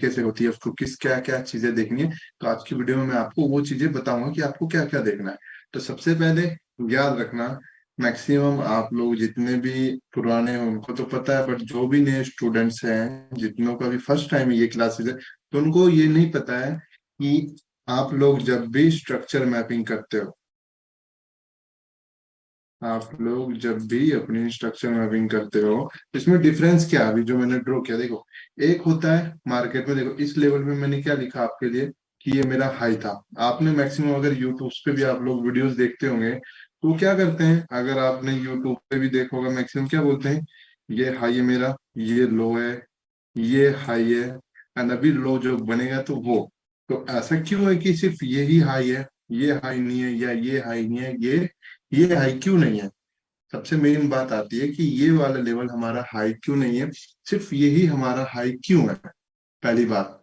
तरीके से होती है, उसको किस क्या क्या चीजें देखनी है। तो आज की वीडियो में मैं आपको वो चीजें बताऊंगा कि आपको क्या क्या देखना है। तो सबसे पहले याद रखना, मैक्सिमम आप लोग जितने भी पुराने हैं उनको तो पता है, बट जो भी नए स्टूडेंट्स हैं जितनों का भी फर्स्ट टाइम ये क्लासेस है, तो उनको ये नहीं पता है कि आप लोग जब भी स्ट्रक्चर मैपिंग करते हो, आप लोग जब भी अपनी स्ट्रक्चर मैपिंग करते हो, इसमें डिफरेंस क्या है? अभी जो मैंने ड्रॉ किया देखो, एक होता है मार्केट में, देखो इस लेवल में मैंने क्या लिखा आपके लिए कि ये मेरा हाई था। आपने मैक्सिमम अगर यूट्यूब पे भी आप लोग वीडियोस देखते होंगे तो क्या करते हैं, अगर आपने यूट्यूब पे भी देखा होगा, मैक्सिमम क्या बोलते हैं, ये हाई है मेरा, ये लो है, ये हाई है, एंड अभी लो जो बनेगा तो वो। तो ऐसा क्यों है कि सिर्फ यही हाई है, ये हाई नहीं है, या ये हाई नहीं है, ये हाई क्यों नहीं है? सबसे मेन बात आती है कि ये वाला लेवल हमारा हाई क्यों नहीं है, सिर्फ यही हमारा हाई क्यों है, पहली बात।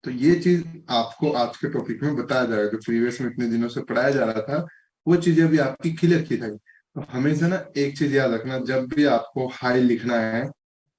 तो ये चीज आपको आज के टॉपिक में बताया जाएगा, जो प्रीवियस में इतने दिनों से पढ़ाया जा रहा था वो चीजें अभी आपकी क्लियर की जाएगी। तो हमेशा ना एक चीज याद रखना, जब भी आपको हाई लिखना है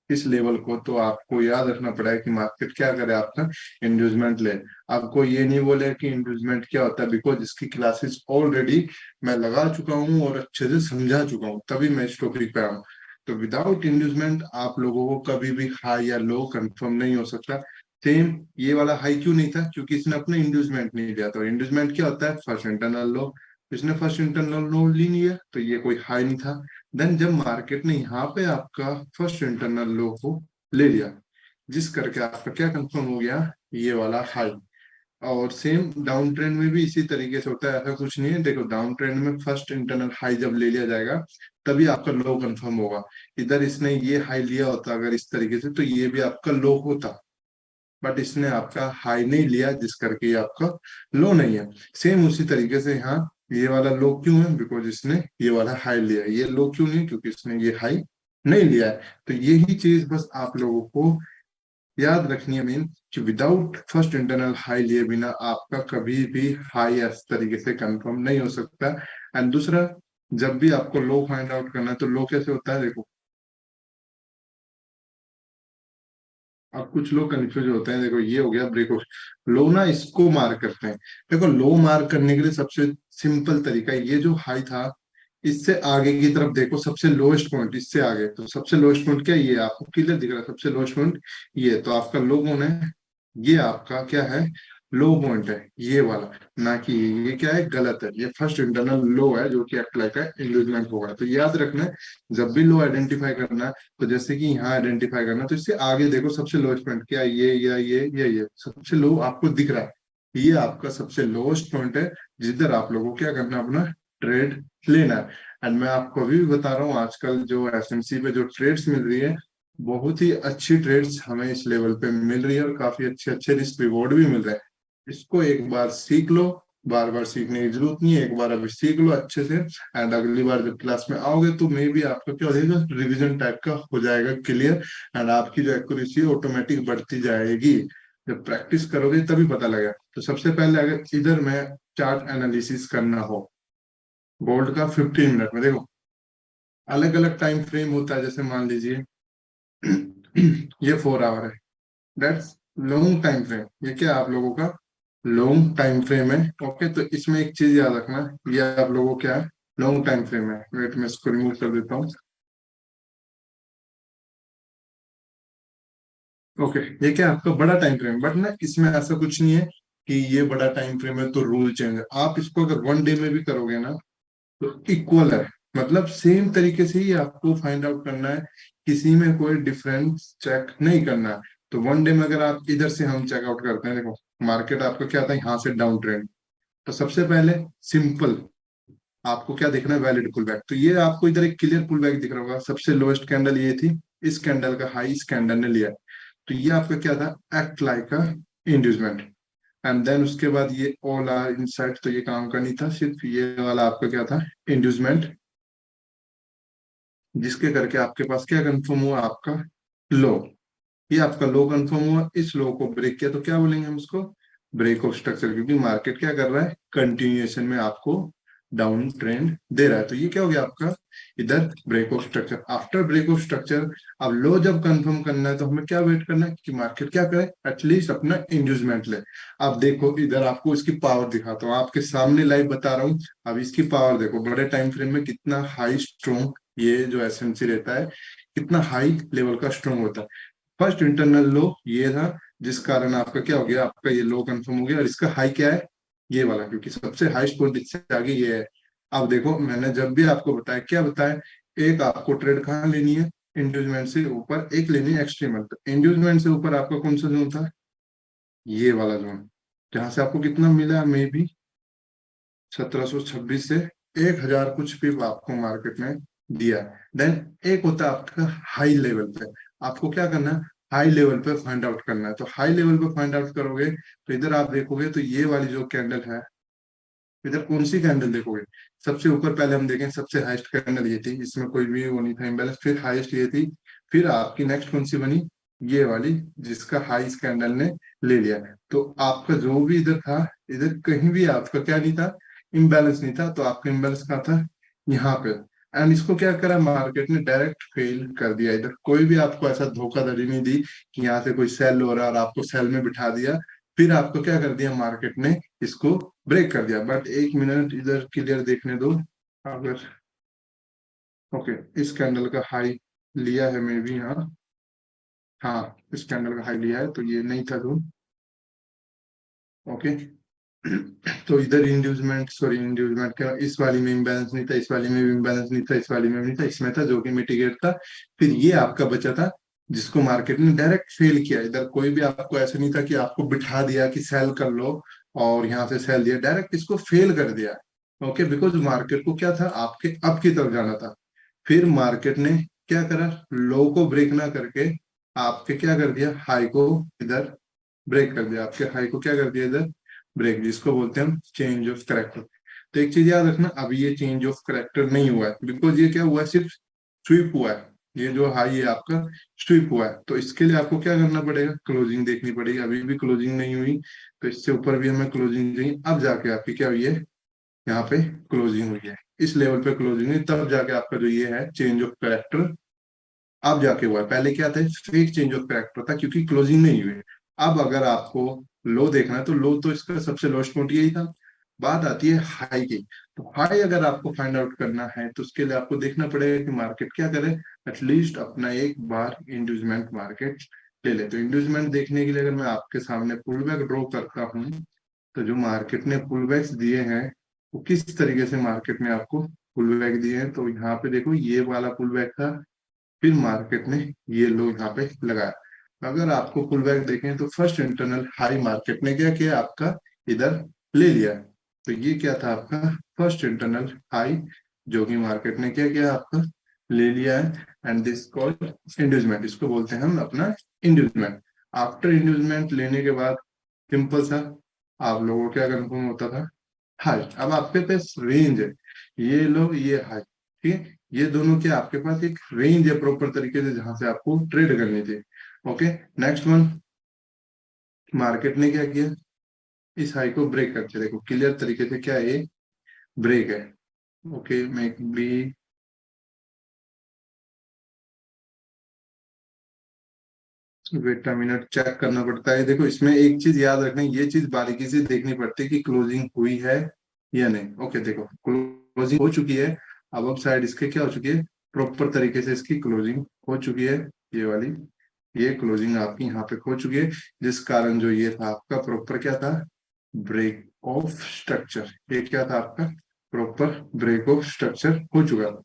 इस लेवल को, तो आपको याद रखना पड़ेगा कि मार्केट क्या करे, आपका इंड्यूसमेंट ले। आपको ये नहीं बोले कि इंड्यूसमेंट क्या होता है, बिकॉज इसकी क्लासेस ऑलरेडी मैं लगा चुका हूँ और अच्छे से समझा चुका हूँ, तभी मैं इस टॉपिक पे आया हूँ। तो विदाउट इंड्यूसमेंट आप लोगों को कभी भी हाई या लो कंफर्म नहीं हो सकता। सेम ये वाला हाई क्यों नहीं था, क्योंकि इसने अपने इंड्यूसमेंट नहीं लिया था। इंड्यूसमेंट क्या होता है, फर्स्ट इंटरनल लो। इसने फर्स्ट इंटरनल लो ली नहीं है, तो ये कोई हाई नहीं था। देन जब मार्केट ने यहाँ पे आपका फर्स्ट इंटरनल लो को ले लिया, जिस करके आपका क्या कंफर्म हो गया, ये वाला हाई। और सेम डाउन ट्रेंड में भी इसी तरीके से होता है, ऐसा कुछ नहीं है। देखो डाउन ट्रेंड में फर्स्ट इंटरनल हाई जब ले लिया जाएगा तभी आपका लो कंफर्म होगा। इधर इसने ये हाई लिया होता अगर इस तरीके से, तो ये भी आपका लो होता, बट इसने आपका हाई नहीं लिया, जिस करके ये आपका लो नहीं है। सेम उसी तरीके से यहाँ ये वाला लो क्यों है, बिकॉज इसने ये वाला हाई लिया है। ये लो क्यों नहीं, क्योंकि इसने ये हाई नहीं लिया है। तो यही चीज बस आप लोगों को याद रखनी है मेन, कि विदाउट फर्स्ट इंटरनल हाई लिए बिना आपका कभी भी हाई इस तरीके से कंफर्म नहीं हो सकता। एंड दूसरा, जब भी आपको लो फाइंड आउट करना है तो लो कैसे होता है, देखो अब कुछ लोग कंफ्यूज होते हैं। देखो ये हो गया ब्रेक, लो ना इसको मार्क करते हैं। देखो लो मार्क करने के लिए सबसे सिंपल तरीका है, ये जो हाई था इससे आगे की तरफ देखो, सबसे लोएस्ट पॉइंट इससे आगे, तो सबसे लोएस्ट पॉइंट क्या है, ये आपको क्लियर दिख रहा है, सबसे लोएस्ट पॉइंट ये। तो आपका लो कौन है, ये आपका क्या है, लो पॉइंट है ये वाला, ना कि ये क्या है, गलत है। ये फर्स्ट इंटरनल लो है जो कि एक्ट लाइक है इंगेजमेंट होगा। तो याद रखना है, जब भी लो आइडेंटिफाई करना है, तो जैसे कि यहाँ आइडेंटिफाई करना है, तो इससे आगे देखो सबसे लोएस्ट पॉइंट क्या है, ये या ये सबसे लो आपको दिख रहा है, ये आपका सबसे लोएस्ट पॉइंट है, जिधर आप लोगों को क्या करना है, अपना ट्रेड लेना है। एंड मैं आपको अभी भी बता रहा हूँ, आजकल जो एसएमसी पे जो ट्रेड्स मिल रही है, बहुत ही अच्छी ट्रेड्स हमें इस लेवल पे मिल रही है, और काफी अच्छे अच्छे रिस्क रिवॉर्ड भी मिल रहे हैं। इसको एक बार सीख लो, बार बार सीखने की जरूरत नहीं है, एक बार अभी सीख लो अच्छे से। एंड अगली बार जब क्लास में आओगे तो मे भी आपका क्या हो जाएगा, रिविजन टाइप का हो जाएगा क्लियर, एंड आपकी जो एक्यूरेसी ऑटोमेटिक बढ़ती जाएगी। जब प्रैक्टिस करोगे तभी पता लगेगा। तो सबसे पहले अगर इधर में चार्ट एनालिसिस करना हो गोल्ड का 15 मिनट में, देखो अलग अलग टाइम फ्रेम होता है। जैसे मान लीजिए ये 4 आवर है, दैट्स लॉन्ग टाइम फ्रेम। ये क्या आप लोगों का लॉन्ग टाइम फ्रेम है। ओके, तो इसमें एक चीज याद रखना, ये आप लोगों को क्या है, लॉन्ग टाइम फ्रेम है। वेट मैं इसको रिमूव कर देता हूँ। ओके, ये क्या आपका बड़ा टाइम फ्रेम, बट ना इसमें ऐसा कुछ नहीं है कि ये बड़ा टाइम फ्रेम है तो रूल चेंज है। आप इसको अगर 1 डे में भी करोगे ना तो इक्वल है, मतलब सेम तरीके से ही आपको फाइंड आउट करना है, किसी में कोई डिफरेंस चेक नहीं करना है। तो 1 डे में अगर आप इधर से हम चेकआउट करते हैं, देखो मार्केट आपका क्या था, यहाँ से डाउन ट्रेंड, तो सबसे पहले सिंपल आपको क्या देखना है, वैलिड पुल बैक। तो ये आपको इधर एक क्लियर पुल बैक दिख रहा होगा, सबसे लोएस्ट कैंडल ये थी, इस कैंडल का हाई इस कैंडल ने लिया, तो ये आपका क्या था, act like a inducement. And then उसके बाद ये ऑल आर इनसाइड, तो ये काम का नहीं था, सिर्फ ये वाला आपका क्या था, इंड्यूसमेंट, जिसके करके आपके पास क्या कंफर्म हुआ, आपका लो। ये आपका लो कंफर्म हुआ, इस लो को ब्रेक किया, तो क्या बोलेंगे हम उसको, ब्रेक ऑफ स्ट्रक्चर, क्योंकि मार्केट क्या कर रहा है, कंटिन्यूएशन में आपको डाउन ट्रेंड दे रहा है। तो ये क्या हो गया आपका इधर break of structure. After break of structure अब लो जब कंफर्म करना है तो हमें क्या वेट करना है कि मार्केट क्या करे, एटलीस्ट अपना इंड्यूसमेंट ले। अब देखो इधर आपको इसकी पावर दिखाता हूँ, आपके सामने लाइव बता रहा हूँ। अब इसकी पावर देखो बड़े टाइम फ्रेम में कितना हाई स्ट्रॉन्ग ये जो एसएमसी रहता है, कितना हाई लेवल का स्ट्रॉन्ग होता है। फर्स्ट इंटरनल लो ये था, जिस कारण आपका क्या हो गया, आपका ये लो कंफर्म हो गया। और इसका हाई क्या है, ये वाला, क्योंकि सबसे हाईएस्ट पॉइंट इससे आगे ये है। अब देखो मैंने जब भी आपको बताया, क्या बताया, एक आपको ट्रेड कहाँ लेनी है, इंड्यूसमेंट से ऊपर, एक लेनी है एक्सट्रीमल। तो इंड्यूसमेंट से ऊपर आपका कौन सा जोन था, ये वाला जोन, जहां से आपको कितना मिला, मे बी 1726 से 1000 कुछ भी आपको मार्केट में दिया। देन एक होता है आपका हाई लेवल पे, आपको क्या करना है, हाई लेवल पे फाइंड आउट करना है। तो हाई लेवल पे फाइंड आउट करोगे तो इधर आप देखोगे तो ये वाली जो कैंडल है, इधर कौन सी कैंडल देखोगे, सबसे ऊपर पहले हम देखें, सबसे हाईएस्ट कैंडल ये थी, इसमें कोई भी वो नहीं था इम्बैलेंस, फिर हाईएस्ट ये थी, फिर आपकी नेक्स्ट कौन सी बनी, ये वाली, जिसका हाई इस कैंडल ने ले लिया। तो आपका जो भी इधर था, इधर कहीं भी आपका क्या नहीं था, इम्बैलेंस नहीं था। तो आपका इम्बैलेंस कहाँ था, यहाँ पे। एंड इसको क्या करा मार्केट ने, डायरेक्ट फेल कर दिया। इधर कोई भी आपको ऐसा धोखाधड़ी नहीं दी कि यहाँ से कोई सेल हो रहा है और आपको सेल में बिठा दिया, फिर आपको क्या कर दिया मार्केट ने, इसको ब्रेक कर दिया। बट एक मिनट इधर क्लियर देखने दो। अगर ओके, इस कैंडल का हाई लिया है मे भी, हाँ हाँ, इस कैंडल का हाई लिया है, तो ये नहीं था जो, ओके। तो इधर इंड्यूसमेंट, सॉरी इंड्यूसमेंट क्या, इस वाली में इम्बैलेंस नहीं था, इस वाली में भी इम्बैलेंस नहीं था, इस वाली में भी नहीं था, इसमें था जो कि मिटिगेट था। फिर ये आपका बचा था जिसको मार्केट ने डायरेक्ट फेल किया। इधर कोई भी आपको ऐसा नहीं था कि आपको बिठा दिया कि सेल कर लो और यहाँ से सेल दिया, डायरेक्ट इसको फेल कर दिया। ओके, बिकॉज मार्केट को क्या था, आपके अप की तरफ जाना था। फिर मार्केट ने क्या करा, लो को ब्रेक ना करके आपके क्या कर दिया, हाई को इधर ब्रेक कर दिया, आपके हाई को क्या कर दिया इधर ब्रेक, जिसको बोलते हैं हम चेंज ऑफ करेक्टर। तो एक चीज याद रखना, अभी ये चेंज ऑफ करेक्टर नहीं हुआ है, बिकॉज ये क्या हुआ है, सिर्फ स्वीप हुआ है। ये जो हाई है आपका स्वीप हुआ है, तो इसके लिए आपको क्या करना पड़ेगा, क्लोजिंग देखनी पड़ेगी। अभी भी क्लोजिंग नहीं हुई, तो इससे ऊपर भी हमें क्लोजिंग चाहिए। अब जाके आपकी क्या हुई है, यहाँ पे क्लोजिंग हुई है, इस लेवल पे क्लोजिंग हुई, तब जाके आपका जो ये है चेंज ऑफ करेक्टर अब जाके हुआ है। पहले क्या था, फेक चेंज ऑफ करेक्टर था, क्योंकि क्लोजिंग नहीं हुई। अब अगर आपको लो देखना है तो लो तो इसका सबसे लोएस्ट पॉइंट यही था। बात आती है हाई की। तो हाई अगर आपको फाइंड आउट करना है तो उसके लिए आपको देखना पड़ेगा कि मार्केट क्या करे, एटलीस्ट अपना एक बार इंड्यूसमेंट मार्केट ले ले। तो इंड्यूसमेंट देखने के लिए अगर मैं आपके सामने पुल बैक ड्रॉ करता हूँ, तो जो मार्केट ने पुल बैक्स दिए हैं वो किस तरीके से मार्केट ने आपको पुल बैक दिए हैं, तो यहाँ पे देखो ये वाला पुल बैक था, फिर मार्केट ने ये लो यहाँ पे लगाया। अगर आपको पुल बैक देखें तो फर्स्ट इंटरनल हाई मार्केट ने क्या किया, आपका इधर ले लिया। तो ये क्या था आपका फर्स्ट इंटरनल हाई, जो कि मार्केट ने क्या किया, आपका ले लिया है। एंड दिस कॉल्ड इंड्यूसमेंट, इसको बोलते हैं हम अपना इंड्यूसमेंट। आफ्टर इंड्यूसमेंट लेने के बाद सिंपल सा आप लोगों को क्या कंफर्म होता था, हाई। अब आपके पास रेंज है, ये लो ये हाई, ठीक है, ये दोनों के आपके पास एक रेंज है प्रॉपर तरीके से जहां से आपको ट्रेड करनी थी। ओके, नेक्स्ट वन, मार्केट ने क्या किया, इस हाई को ब्रेक करके देखो क्लियर तरीके से, क्या ये ब्रेक है। ओके, मैं भी वेट अ मिनट चेक करना पड़ता है। देखो इसमें एक चीज याद रखना, ये चीज बारीकी से देखनी पड़ती है कि क्लोजिंग हुई है या नहीं। ओके देखो क्लोजिंग हो चुकी है, अब साइड इसके क्या हो चुकी है, प्रॉपर तरीके से इसकी क्लोजिंग हो चुकी है। ये वाली, ये क्लोजिंग आपकी यहाँ पे हो चुकी है, जिस कारण जो ये था आपका प्रॉपर क्या था, ब्रेक ऑफ स्ट्रक्चर। ये क्या था आपका प्रॉपर ब्रेक ऑफ स्ट्रक्चर हो चुका था।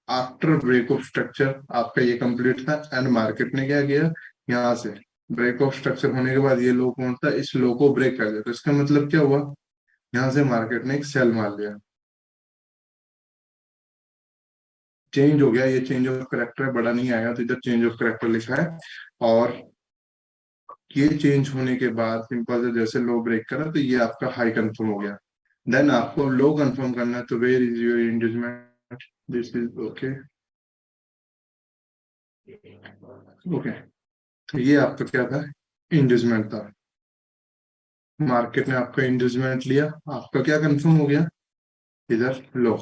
आफ्टर ब्रेक ऑफ स्ट्रक्चर आपका ये कंप्लीट था। एंड मार्केट ने क्या किया, यहाँ से ब्रेक ऑफ स्ट्रक्चर होने के बाद ये लो कौन था, इस लो को ब्रेक कर दिया। तो इसका मतलब क्या हुआ, यहाँ से मार्केट ने एक सेल मार लिया, चेंज हो गया। ये चेंज ऑफ करेक्टर है, बड़ा नहीं आया, तो इधर चेंज ऑफ करेक्टर लिखा है। और ये चेंज होने के बाद सिंपल से जैसे लो ब्रेक करा तो ये आपका हाई कंफर्म हो गया। देन आपको लो कंफर्म करना है, तो where is your inducement, this is okay. Okay, तो ये आपका क्या था, इंड्यूसमेंट था। मार्केट ने आपका इंड्यूसमेंट लिया, आपका क्या कंफर्म हो गया, इधर लो।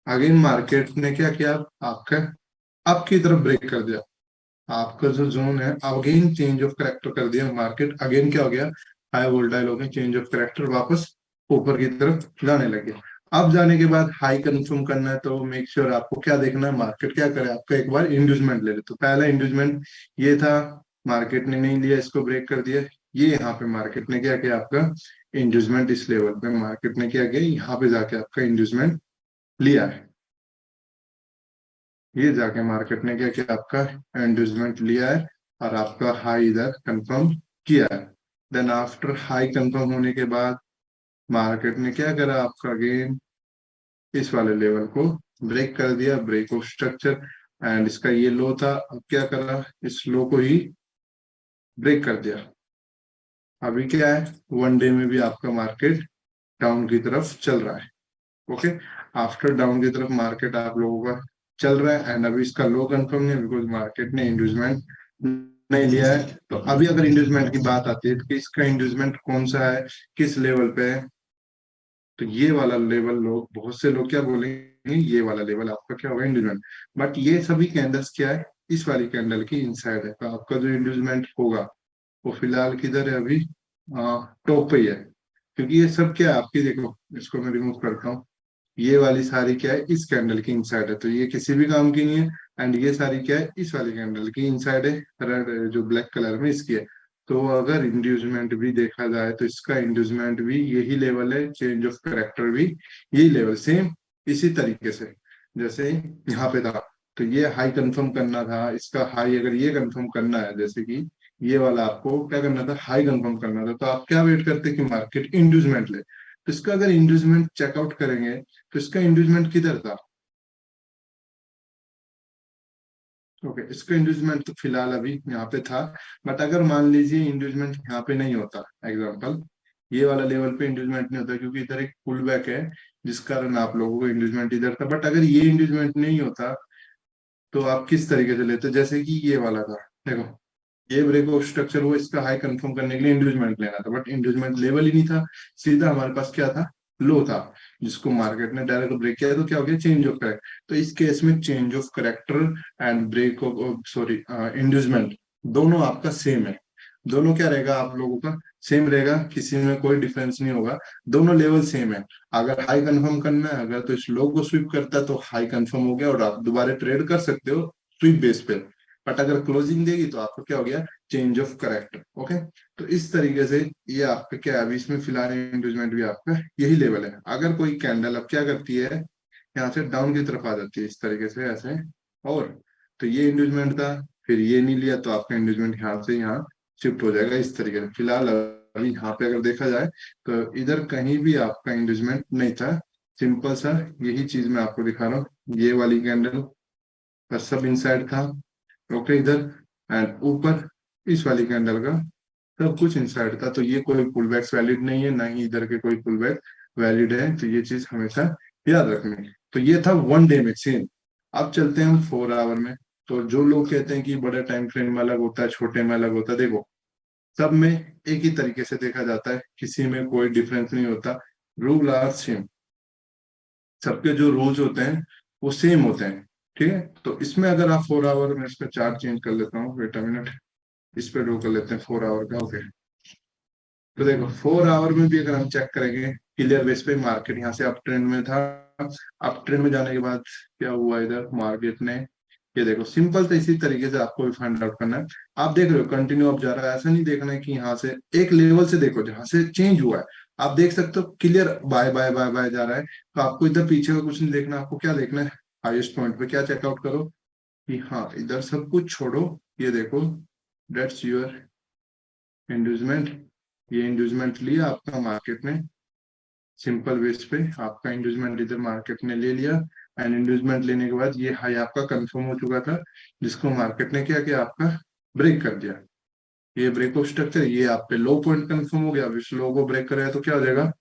अगेन मार्केट ने क्या किया, आपका अप की तरफ ब्रेक कर दिया, आपका जो जोन है अगेन चेंज ऑफ करेक्टर कर दिया, मार्केट अगेन क्या हो गया, हाई वोल्टाइल हो गया, चेंज ऑफ करेक्टर, वापस ऊपर की तरफ जाने लगे। अब जाने के बाद हाई कंज्यूम करना है तो मेक श्योर आपको क्या देखना है, मार्केट क्या करे आपका, एक बार इंड्यूसमेंट ले ले। तो पहला इंड्यूसमेंट ये था, मार्केट ने नहीं लिया, इसको ब्रेक कर दिया। ये यहाँ पे मार्केट ने क्या किया, आपका इंड्यूसमेंट इस लेवल पे मार्केट ने क्या किया, यहाँ पे जाके आपका इंड्यूसमेंट लिया है। ये जाके मार्केट ने क्या किया, आपका इंड्यूसमेंट लिया है और आपका हाई इधर कंफर्म किया है। देन आफ्टर हाई कंफर्म होने के बाद मार्केट ने क्या करा, आपका अगेन इस वाले लेवल को ब्रेक कर दिया, ब्रेक ऑफ स्ट्रक्चर, एंड इसका ये लो था, अब क्या करा, इस लो को ही ब्रेक कर दिया। अभी क्या है, वन डे में भी आपका मार्केट डाउन की तरफ चल रहा है। ओके, आफ्टर डाउन की तरफ मार्केट आप लोगों का चल रहा है, एंड अभी इसका लो कंफर्म नहीं है बिकॉज मार्केट ने इंड्यूसमेंट नहीं लिया है। तो अभी अगर इंड्यूसमेंट की बात आती है तो इसका इंड्यूसमेंट कौन सा है, किस लेवल पे है, तो ये वाला लेवल, लोग बहुत से लोग क्या बोलेंगे, ये वाला लेवल आपका क्या होगा, इंड्यूसमेंट। बट ये सभी कैंडल्स क्या है, इस वाली कैंडल की इनसाइड है, तो आपका जो इंड्यूसमेंट होगा वो फिलहाल किधर है, अभी टॉप पे ही है। क्योंकि ये सब क्या है आपकी, देखो इसको मैं रिमूव करता हूँ, ये वाली सारी क्या है, इस कैंडल की इनसाइड है, तो ये किसी भी काम की नहीं है। एंड ये सारी क्या है, इस वाली कैंडल की इनसाइड है, रेड जो ब्लैक कलर में इसकी है। तो अगर इंड्यूसमेंट भी देखा जाए तो इसका इंड्यूसमेंट भी यही लेवल है, चेंज ऑफ करेक्टर भी यही लेवल, सेम इसी तरीके से जैसे यहाँ पे था। तो ये हाई कंफर्म करना था, इसका हाई अगर ये कंफर्म करना है, जैसे कि ये वाला आपको क्या करना था, हाई कंफर्म करना था, तो आप क्या वेट करते कि मार्केट इंड्यूसमेंट ले। तो इसका अगर इंड्यूसमेंट चेकआउट करेंगे तो इसका इंड्यूसमेंट किधर था, ओके इसका इंड्यूसमेंट तो फिलहाल अभी यहाँ पे था। बट अगर मान लीजिए इंड्यूसमेंट यहाँ पे नहीं होता, एग्जांपल ये वाला लेवल पे इंड्यूसमेंट नहीं होता क्योंकि इधर एक पुल बैक है जिस कारण आप लोगों को इंड्यूसमेंट इधर था, बट अगर ये इंड्यूसमेंट नहीं होता तो आप किस तरीके से लेते, जैसे कि ये वाला था, देखो ये ब्रेक ऑफ स्ट्रक्चर हुआ, इसका हाई कंफर्म करने के लिए इंड्यूसमेंट लेना था, बट इंड्यूसमेंट लेवल ही नहीं था, सीधा हमारे पास क्या था, लो था, जिसको मार्केट ने डायरेक्ट ब्रेक किया तो क्या हो गया, चेंज ऑफ करेक्ट। तो इस केस में change of character and break of sorry inducement दोनों आपका सेम है, दोनों क्या रहेगा आप लोगों का, सेम रहेगा, किसी में कोई डिफरेंस नहीं होगा, दोनों लेवल सेम है। अगर हाई कंफर्म करना है अगर तो इस लो को स्वीप करता है तो हाई कंफर्म हो गया और आप दोबारा ट्रेड कर सकते हो स्वीप बेस पे। बट अगर क्लोजिंग देगी तो आपको क्या हो गया, चेंज ऑफ करेक्टर। ओके, तो इस तरीके से ये आपका क्या है, अभी इसमें फिलहाल इंड्यूसमेंट भी आपका यही लेवल है। अगर कोई कैंडल अब क्या करती है, यहाँ से डाउन की तरफ आ जाती है इस तरीके से ऐसे, और तो ये इंड्यूसमेंट था, फिर ये नहीं लिया तो आपका इंड्यूसमेंट यहाँ से यहाँ शिफ्ट हो जाएगा इस तरीके से। फिलहाल अभी यहाँ पे अगर देखा जाए तो इधर कहीं भी आपका इंड्यूसमेंट नहीं था, सिंपल सा यही चीज मैं आपको दिखा रहा हूँ, ये वाली कैंडल का सब इनसाइड था, ओके इधर, एंड ऊपर इस वाली कैंडल का सब कुछ इनसाइड था। तो ये कोई पुल बैक्स वैलिड नहीं है, ना ही इधर के कोई पुल बैक वैलिड है, तो ये चीज हमेशा याद रखनी है। तो ये था वन डे में सेम। अब चलते हैं हम 4 आवर में। तो जो लोग कहते हैं कि बड़े टाइम फ्रेम में अलग होता है, छोटे में अलग होता है, देखो सब में एक ही तरीके से देखा जाता है, किसी में कोई डिफरेंस नहीं होता, रूल आर सेम, सबके जो रूल्स होते हैं वो सेम होते हैं। ठीक है, तो इसमें अगर आप 4 आवर में इसका चार्ट चेंज कर लेता हूँ, वेट अ मिनट, इस पे ड्रॉ कर लेते हैं 4 आवर का। ओके, तो देखो 4 आवर में भी अगर हम चेक करेंगे क्लियर बेस पे मार्केट यहाँ से अप ट्रेंड में था, अप ट्रेंड में जाने के बाद क्या हुआ, इधर मार्केट ने ये देखो सिंपल तो इसी तरीके से आपको भी फाइंड आउट करना है। आप देख रहे हो कंटिन्यू अप जा रहा है, ऐसा नहीं देखना है कि यहाँ से एक लेवल से देखो जहां से चेंज हुआ है, आप देख सकते हो clear buy buy buy buy जा रहा है। तो आपको इधर पीछे का कुछ नहीं देखना, आपको क्या देखना है, हाईएस्ट पॉइंट पे क्या चेकआउट करो कि हाँ इधर सब कुछ छोड़ो, ये देखो डेट्स योर इंड्यूसमेंट, ये इंड्यूसमेंट लिया आपका मार्केट ने, सिंपल बेस पे आपका इंड्यूसमेंट इधर मार्केट ने ले लिया, एंड इंड्यूसमेंट लेने के बाद ये हाई आपका कंफर्म हो चुका था, जिसको मार्केट ने क्या किया, आपका ब्रेक कर दिया। ये ब्रेक ऑफ स्ट्रक्चर, ये आप पे लो पॉइंट कंफर्म हो गया, अब इस लो को ब्रेक करेगा तो क्या हो जाएगा,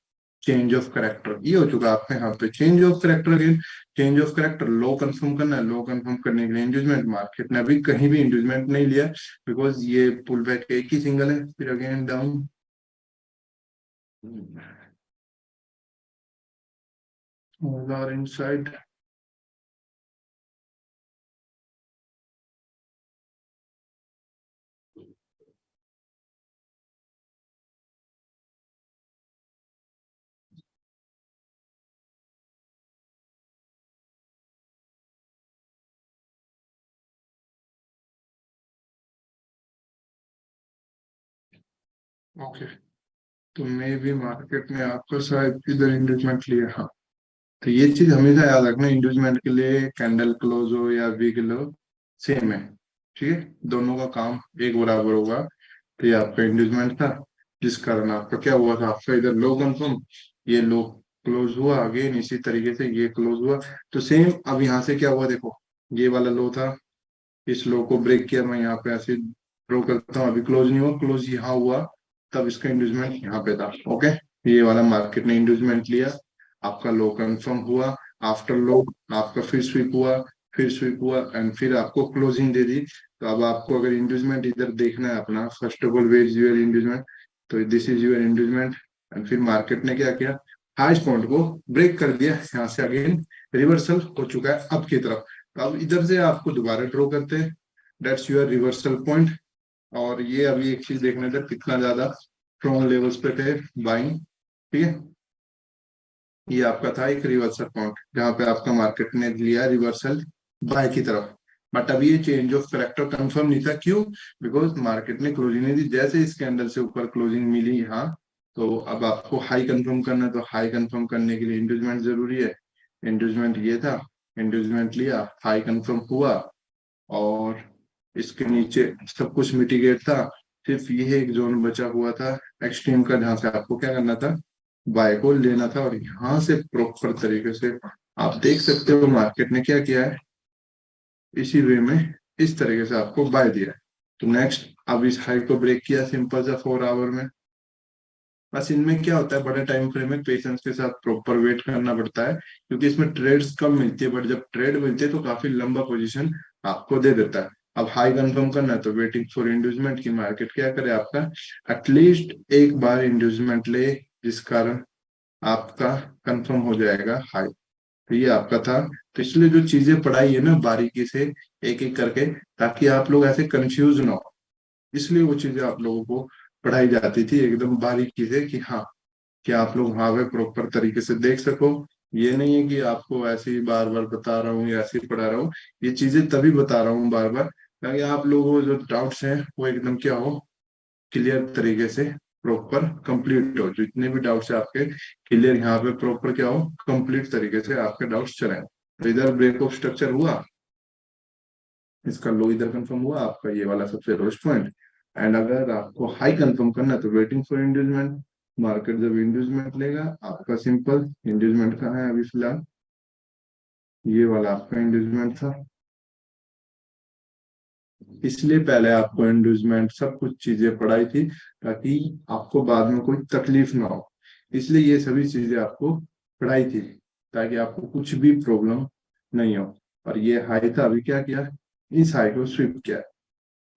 चेंज ऑफ करेक्टर, ये हो चुका आपके यहाँ पे change of character. Again change of character, low confirm करना है, लो कंफर्म करने के लिए इंड्यूसमेंट, मार्केट ने अभी कहीं भी इंड्यूसमेंट नहीं लिया बिकॉज ये पुल बैक एक ही सिंगल है, फिर again down. all are inside. Okay, तो मे भी मार्केट में आपका शायद इधर इंड्यूसमेंट लिया, हाँ। तो ये चीज हमेशा याद रखना, इंड्यूसमेंट के लिए कैंडल क्लोज हो या वी क्लोज सेम है, ठीक है, दोनों का काम एक बराबर होगा। तो ये आपका इंड्यूसमेंट था, जिस कारण आपका क्या हुआ था, आपका इधर लो कंफर्म, ये लो क्लोज हुआ, अगेन इसी तरीके से ये क्लोज हुआ। तो सेम अब यहाँ से क्या हुआ देखो, ये वाला लो था, इस लो को ब्रेक किया, मैं यहाँ पे ऐसे ड्रॉ करता हूँ, अभी क्लोज नहीं हुआ, क्लोज यहाँ हुआ, तब इसका इंड्यूसमेंट यहाँ पे था। ओके, ये वाला मार्केट ने इंड्यूसमेंट लिया, आपका लो कंफर्म हुआ, आफ्टर लो आपका फिर स्विप हुआ, फिर स्विप हुआ एंड फिर आपको क्लोजिंग दे दी। तो अब आपको अगर इंड्यूसमेंट इधर देखना है अपना, first of all where is your inducement, तो this is your inducement. And फिर मार्केट ने क्या किया, हाईएस्ट पॉइंट को ब्रेक कर दिया, यहाँ से अगेन रिवर्सल हो चुका है अप की तरफ। तो अब इधर से आपको दोबारा ड्रॉ करते हैं, दैट्स योर रिवर्सल पॉइंट। और ये अभी एक चीज देखने थे, कितना ज्यादा स्ट्रॉन्ग लेवल्स पे थे बाइंग, ठीक है। ये आपका था एक रिवर्सल पॉइंट, जहां पे आपका मार्केट ने लिया रिवर्सल बाय की तरफ। बट अभी ये चेंज ऑफ करेक्टर कंफर्म नहीं था, क्यों? बिकॉज मार्केट ने क्लोजिंग नहीं दी, जैसे इस कैंडल से ऊपर क्लोजिंग मिली यहाँ, तो अब आपको हाई कंफर्म करना है, तो हाई कंफर्म करने के लिए इंड्यूसमेंट जरूरी है। इंड्यूसमेंट ये था, इंड्यूसमेंट लिया, हाई कंफर्म हुआ, और इसके नीचे सब कुछ मिटिगेट था, सिर्फ ये एक जोन बचा हुआ था एक्सट्रीम का, जहां से आपको क्या करना था, बाय को लेना था। और यहाँ से प्रॉपर तरीके से आप देख सकते हो मार्केट ने क्या किया है, इसी वे में इस तरीके से आपको बाय दिया है। तो नेक्स्ट अब इस हाई को ब्रेक किया सिंपल सा 4 आवर में। बस इनमें क्या होता है, बड़े टाइम फ्रेम में पेशेंस के साथ प्रॉपर वेट करना पड़ता है, क्योंकि इसमें ट्रेड्स कम मिलती है, बट जब ट्रेड मिलती है तो काफी लंबा पोजीशन आपको दे देता है। अब हाई कंफर्म करना है तो वेटिंग फॉर इंड्यूसमेंट की मार्केट क्या करे आपका, एटलीस्ट एक बार इंड्यूसमेंट ले, जिस कारण आपका कंफर्म हो जाएगा हाई। तो ये आपका था। तो इसलिए जो चीजें पढ़ाई है ना बारीकी से, एक एक करके, ताकि आप लोग ऐसे कंफ्यूज ना हो, इसलिए वो चीजें आप लोगों को पढ़ाई जाती थी एकदम बारीकी से, कि हाँ, कि आप लोग वहां पे प्रॉपर तरीके से देख सको। ये नहीं है कि आपको ऐसे ही बार बार बता रहा हूँ या ऐसे ही पढ़ा रहा हूँ, ये चीजें तभी बता रहा हूँ बार बार, ताकि आप लोगों को जो डाउट्स हैं वो एकदम क्या हो, क्लियर तरीके से प्रॉपर कंप्लीट हो, जितने भी डाउट्स है आपके क्लियर यहाँ पे प्रॉपर क्या हो, कंप्लीट तरीके से आपके डाउट्स चले। तो इधर ब्रेक ऑफ स्ट्रक्चर हुआ, इसका लो इधर कंफर्म हुआ, आपका ये वाला सबसे लोएस्ट पॉइंट। एंड अगर आपको हाई कंफर्म करना है तो वेटिंग फॉर इंड्यूसमेंट। मार्केट जब इंड्यूसमेंट लेगा, आपका सिंपल इंड्यूसमेंट कहाँ है अभी फिलहाल, ये वाला आपका इंड्यूसमेंट था। इसलिए पहले आपको इंड्यूसमेंट सब कुछ चीजें पढ़ाई थी, ताकि आपको बाद में कोई तकलीफ ना हो। इसलिए ये सभी चीजें आपको पढ़ाई थी, ताकि आपको कुछ भी प्रॉब्लम नहीं हो। और ये हाई था, अभी क्या किया, इस हाई को स्विप किया।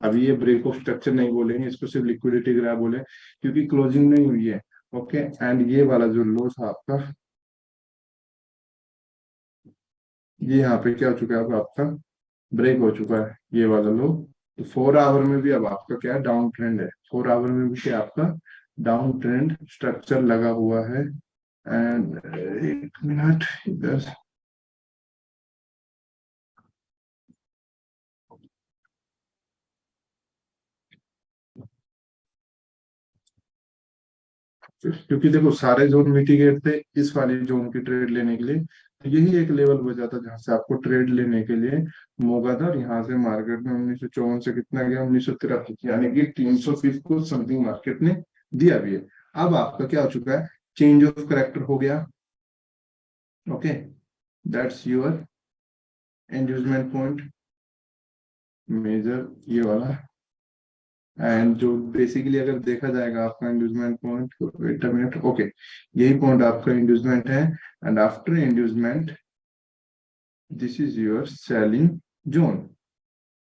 अभी ये ब्रेक ऑफ स्ट्रक्चर नहीं बोलेंगे, इसको सिर्फ लिक्विडिटी ग्राफ बोले, क्योंकि क्लोजिंग नहीं हुई है। ओके, एंड ये वाला जो लो था आपका, ये यहाँ पे क्या हो चुका है, अब आपका ब्रेक हो चुका है ये वाला लो। तो 4 आवर में भी अब आपका क्या डाउन ट्रेंड है, 4 आवर में भी क्या आपका डाउन ट्रेंड स्ट्रक्चर लगा हुआ है। एंड एक मिनट इधर, क्योंकि देखो सारे जोन मिटिगेट थे इस वाली जोन की ट्रेड लेने के लिए, तो यही एक लेवल बचा था जहां से आपको ट्रेड लेने के लिए मौका था। और यहाँ से मार्केट में 1954 से कितना गया, 1983, यानी कि 300 फीट को समथिंग मार्केट ने दिया भी है। अब आपका क्या हो चुका है, चेंज ऑफ करेक्टर हो गया। Okay, that's your inducement point major, ये वाला। एंड जो बेसिकली अगर देखा जाएगा आपका inducement point, wait a minute, okay, यही पॉइंट आपका इंड्यूसमेंट है। And after inducement this is your selling zone,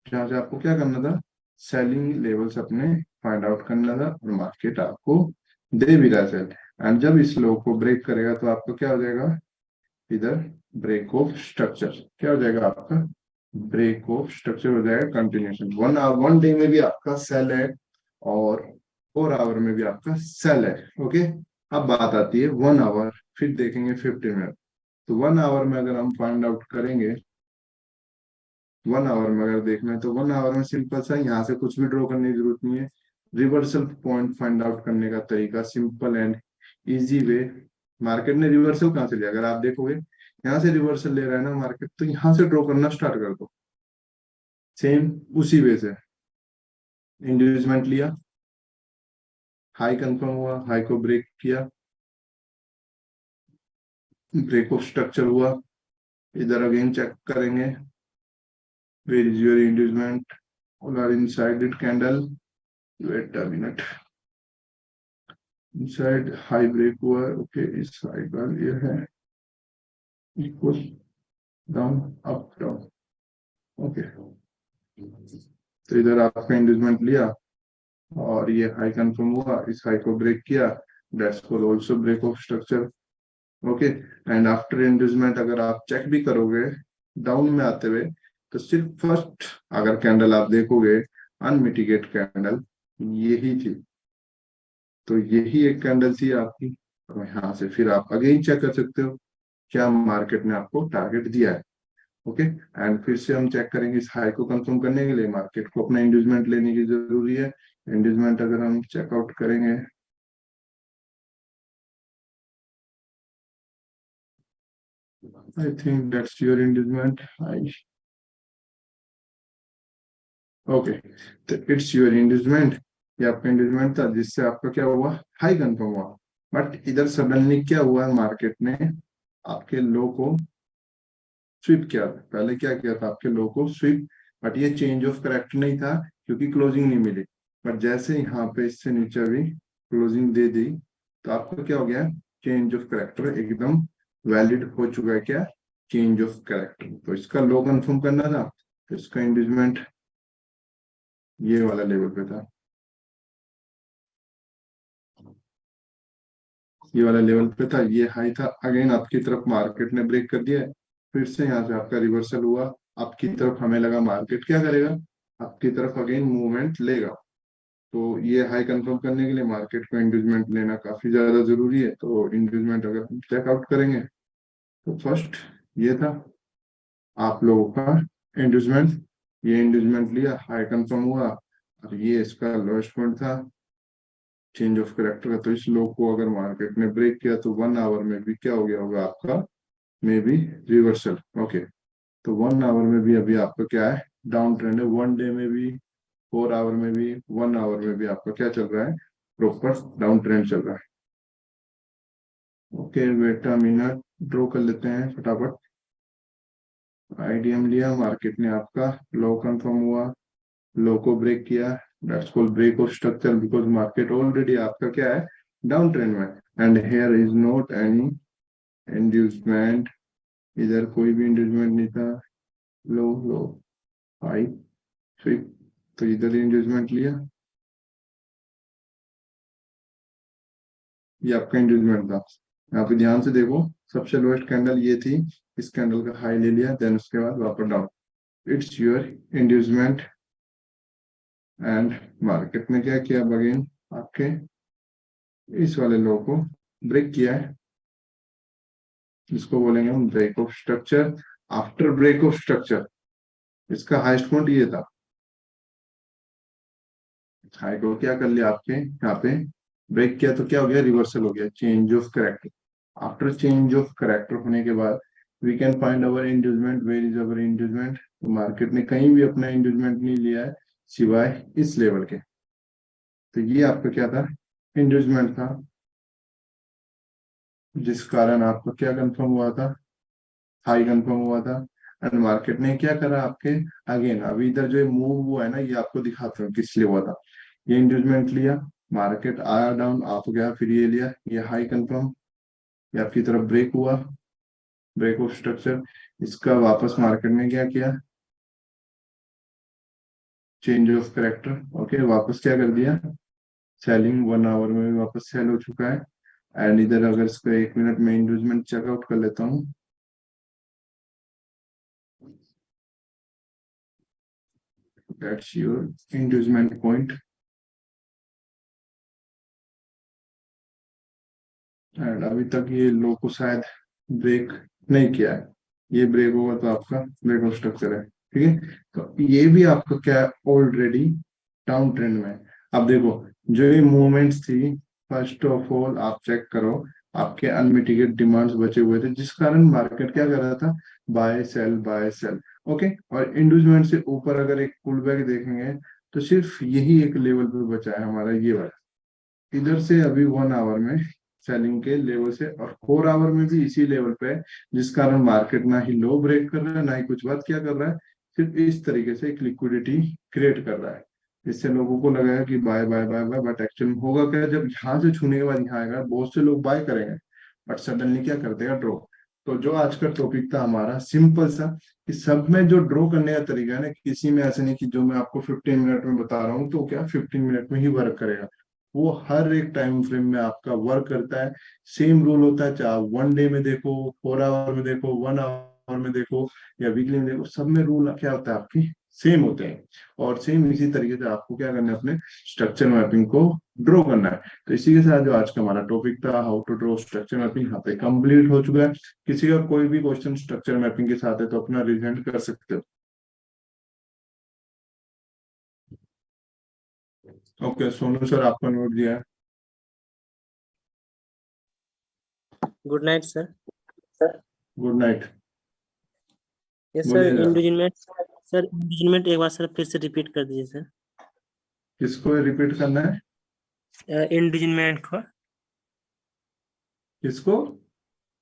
जहां से आपको क्या करना था, सेलिंग लेवल्स अपने फाइंड आउट करना था, और मार्केट आपको दे भी रहा है सेल। एंड जब इस लो को ब्रेक करेगा तो आपको क्या हो जाएगा, इधर ब्रेक ऑफ स्ट्रक्चर क्या हो जाएगा आपका, ब्रेक ऑफ स्ट्रक्चर हो जाएगा कंटिन्यूशन। 1 डे में भी आपका सेल है और 4 आवर में भी आपका सेल है। ओके, अब बात आती है 1 आवर, फिर देखेंगे 15 मिनट। तो 1 आवर में अगर हम फाइंड आउट करेंगे, 1 आवर में अगर देखना है तो 1 आवर में सिंपल सा, यहाँ से कुछ भी ड्रॉ करने की जरूरत नहीं है। रिवर्सल पॉइंट फाइंड आउट करने का तरीका simple and easy way. Market ने रिवर्सल कहाँ से लिया, अगर आप देखोगे यहाँ से रिवर्सल ले रहा है ना मार्केट, तो यहाँ से ड्रॉ करना स्टार्ट कर दो। सेम उसी वे से इंड्यूसमेंट लिया, हाई कंफर्म हुआ, हाई को ब्रेक किया, ब्रेक ऑफ स्ट्रक्चर हुआ, इधर अगेन चेक करेंगे where is your inducement, all are inside it candle, wait a minute, inside high break हुआ। ओके, इस साइड का ये है equal down up down. Okay, तो इधर आपका इंड्यूसमेंट लिया और ये हाई कंफर्म हुआ, इस हाई को ब्रेक किया, that's called also break of structure. Okay, and after inducement अगर आप चेक भी करोगे डाउन में आते हुए, तो सिर्फ फर्स्ट अगर कैंडल आप देखोगे अनमिटिगेट कैंडल यही थी, तो यही एक कैंडल थी आपकी। तो यहाँ से फिर आप अगेन चेक कर सकते हो क्या मार्केट ने आपको टारगेट दिया है। ओके, एंड फिर से हम चेक करेंगे इस हाई को कंफर्म करने के लिए मार्केट को अपना इंड्यूसमेंट लेने की जरूरी है। इंड्यूसमेंट अगर हम चेकआउट करेंगे, I think that's your inducement. Okay, तो इट्स योर इंड्यूसमेंट, ये आपका इंड्यूसमेंट था जिससे आपका क्या हुआ, हाई कंफर्म हुआ। बट इधर सडनली क्या हुआ, मार्केट ने आपके लो को स्वीप किया। पहले क्या किया था, आपके लो को स्वीप, बट ये चेंज ऑफ करेक्टर नहीं था क्योंकि क्लोजिंग नहीं मिली। बट जैसे यहाँ पे इससे नीचे भी क्लोजिंग दे दी, तो आपका क्या हो गया, चेंज ऑफ करेक्टर एकदम वैलिड हो चुका है। क्या, चेंज ऑफ करेक्टर। तो इसका लो कंफर्म करना था, तो इसका इंड्यूसमेंट ये वाला लेवल पे था, ये वाला लेवल पे था, ये हाई था। अगेन आपकी तरफ मार्केट ने ब्रेक कर दिया है, फिर से यहाँ से आपका रिवर्सल हुआ आपकी तरफ। हमें लगा मार्केट क्या करेगा, आपकी तरफ अगेन मूवमेंट लेगा। तो ये हाई कंफर्म करने के लिए मार्केट को इंड्यूसमेंट लेना काफी ज्यादा जरूरी है। तो इंड्यूसमेंट अगर हम चेकआउट करेंगे, तो फर्स्ट ये था आप लोगों का इंड्यूसमेंट, ये इंड्यूसमेंट लिया, हाई कंफर्म हुआ, और ये इसका लोएस्ट पॉइंट था चेंज ऑफ करेक्टर का। तो इस लो को अगर मार्केट ने ब्रेक किया, तो 1 आवर में भी क्या हो गया होगा आपका, मे बी रिवर्सल। ओके, तो 1 आवर में भी अभी आपका क्या है, डाउन ट्रेंड है। 1 डे में भी, 4 आवर में भी, 1 आवर में भी आपका क्या चल रहा है, प्रॉपर डाउन ट्रेंड चल रहा है। Okay, wait a minute, draw कर लेते हैं फटाफट। आईडीएम लिया, मार्केट ने आपका लो कंफर्म हुआ, लो को ब्रेक किया, that's called break of structure, because market already आपका क्या है, डाउन ट्रेंड में। And here is not any inducement, इधर कोई भी इंड्यूसमेंट नहीं था। लो लो हाई स्विप, तो इधर इंड्यूसमेंट लिया, ये आपका इंड्यूसमेंट था। यहाँ पे ध्यान से देखो, सबसे लोएस्ट कैंडल ये थी, इस कैंडल का हाई ले लिया, देन उसके बाद वापस down, it's your inducement. And market ने क्या किया, अगेन आपके इस वाले लो को ब्रेक किया है, इसको बोलेंगे हम break of structure. After break of structure इसका हाईएस्ट पॉइंट ये था, हाई को क्या कर लिया आपके यहाँ पे ब्रेक किया, तो क्या हो गया, रिवर्सल हो गया, change of character. After change of character होने के बाद we can find our inducement, where is our inducement. तो मार्केट ने कहीं भी अपना इंड्यूसमेंट नहीं लिया है सिवाय इस लेवल के। तो ये आपका क्या था, इंड्यूसमेंट था, जिस कारण आपको क्या कंफर्म हुआ था, हाई कंफर्म हुआ था। एंड मार्केट ने क्या करा आपके, अगेन अभी इधर जो मूव हुआ है ना, ये आपको दिखाता हूँ किस लिए हुआ था। ये इंड्यूसमेंट लिया, मार्केट आया डाउन, आप गया, फिर ये लिया, ये हाई कंफर्म, ये आपकी तरफ ब्रेक हुआ, ब्रेक ऑफ स्ट्रक्चर। इसका वापस मार्केट ने क्या किया, चेंज ऑफ करेक्टर। ओके, वापस क्या कर दिया, सेलिंग। 1 आवर में वापस सेल हो चुका है। एंड इधर अगर इसको 1 मिनट में इंड्यूसमेंट चेकआउट कर लेता हूँ, that's your inducement point and अभी तक ये लो को शायद ब्रेक नहीं किया है, ये ब्रेक होगा तो आपका ब्रेक ऑफ स्ट्रक्चर है, ठीक है। तो ये भी आपका क्या है, ऑलरेडी डाउन ट्रेंड में है। अब देखो जो ये मूवमेंट्स थी, फर्स्ट ऑफ ऑल आप चेक करो, आपके अनमिटिगेट डिमांड्स बचे हुए थे जिस कारण मार्केट क्या कर रहा था, बाय सेल। ओके, और इंड्यूसमेंट से ऊपर अगर एक पुल बैक देखेंगे तो सिर्फ यही एक लेवल पे बचा है हमारा, ये वाला। इधर से अभी 1 आवर में सेलिंग के लेवल से और 4 आवर में भी इसी लेवल पे है, जिस कारण मार्केट ना ही लो ब्रेक कर रहा है ना ही कुछ बात क्या कर रहा है, सिर्फ इस तरीके से एक लिक्विडिटी क्रिएट कर रहा है। इससे लोगों को लगेगा कि buy buy buy buy, but actual में होगा क्या, जब यहाँ से छूने के बाद यहाँ आएगा बहुत से लोग बाय करेंगे, बट सडनली क्या कर देगा, ड्रॉ। तो जो आज का टॉपिक था हमारा सिंपल सा, कि सब में जो ड्रॉ करने का तरीका है ना, किसी में ऐसे नहीं कि जो मैं आपको 15 मिनट में बता रहा हूँ तो क्या 15 मिनट में ही वर्क करेगा, वो हर एक टाइम फ्रेम में आपका वर्क करता है। सेम रूल होता है, चाहे आप 1 डे में देखो, 4 आवर में देखो, 1 आवर में देखो, या वीकली में देखो, सब में रूल क्या होता है आपकी सेम होते हैं। और सेम इसी तरीके से आपको क्या करना है, अपने स्ट्रक्चर मैपिंग को ड्रॉ करना है। तो इसी के साथ जो आज का हमारा टॉपिक था, how to draw structure mapping, यहाँ पे कंप्लीट हो चुका है। किसी का कोई भी क्वेश्चन स्ट्रक्चर मैपिंग के साथ है तो अपना रिजेंट कर सकते हो। ओके, सोनू सर आपका नोट दिया है। Good night sir. Good night. Yes sir, बोलिए जरा, इंडिजिनमेंट एक बार सर फिर से रिपीट कर दीजिए सर। किसको रिपीट करना है, इंडिजिनमेंट को, किसको?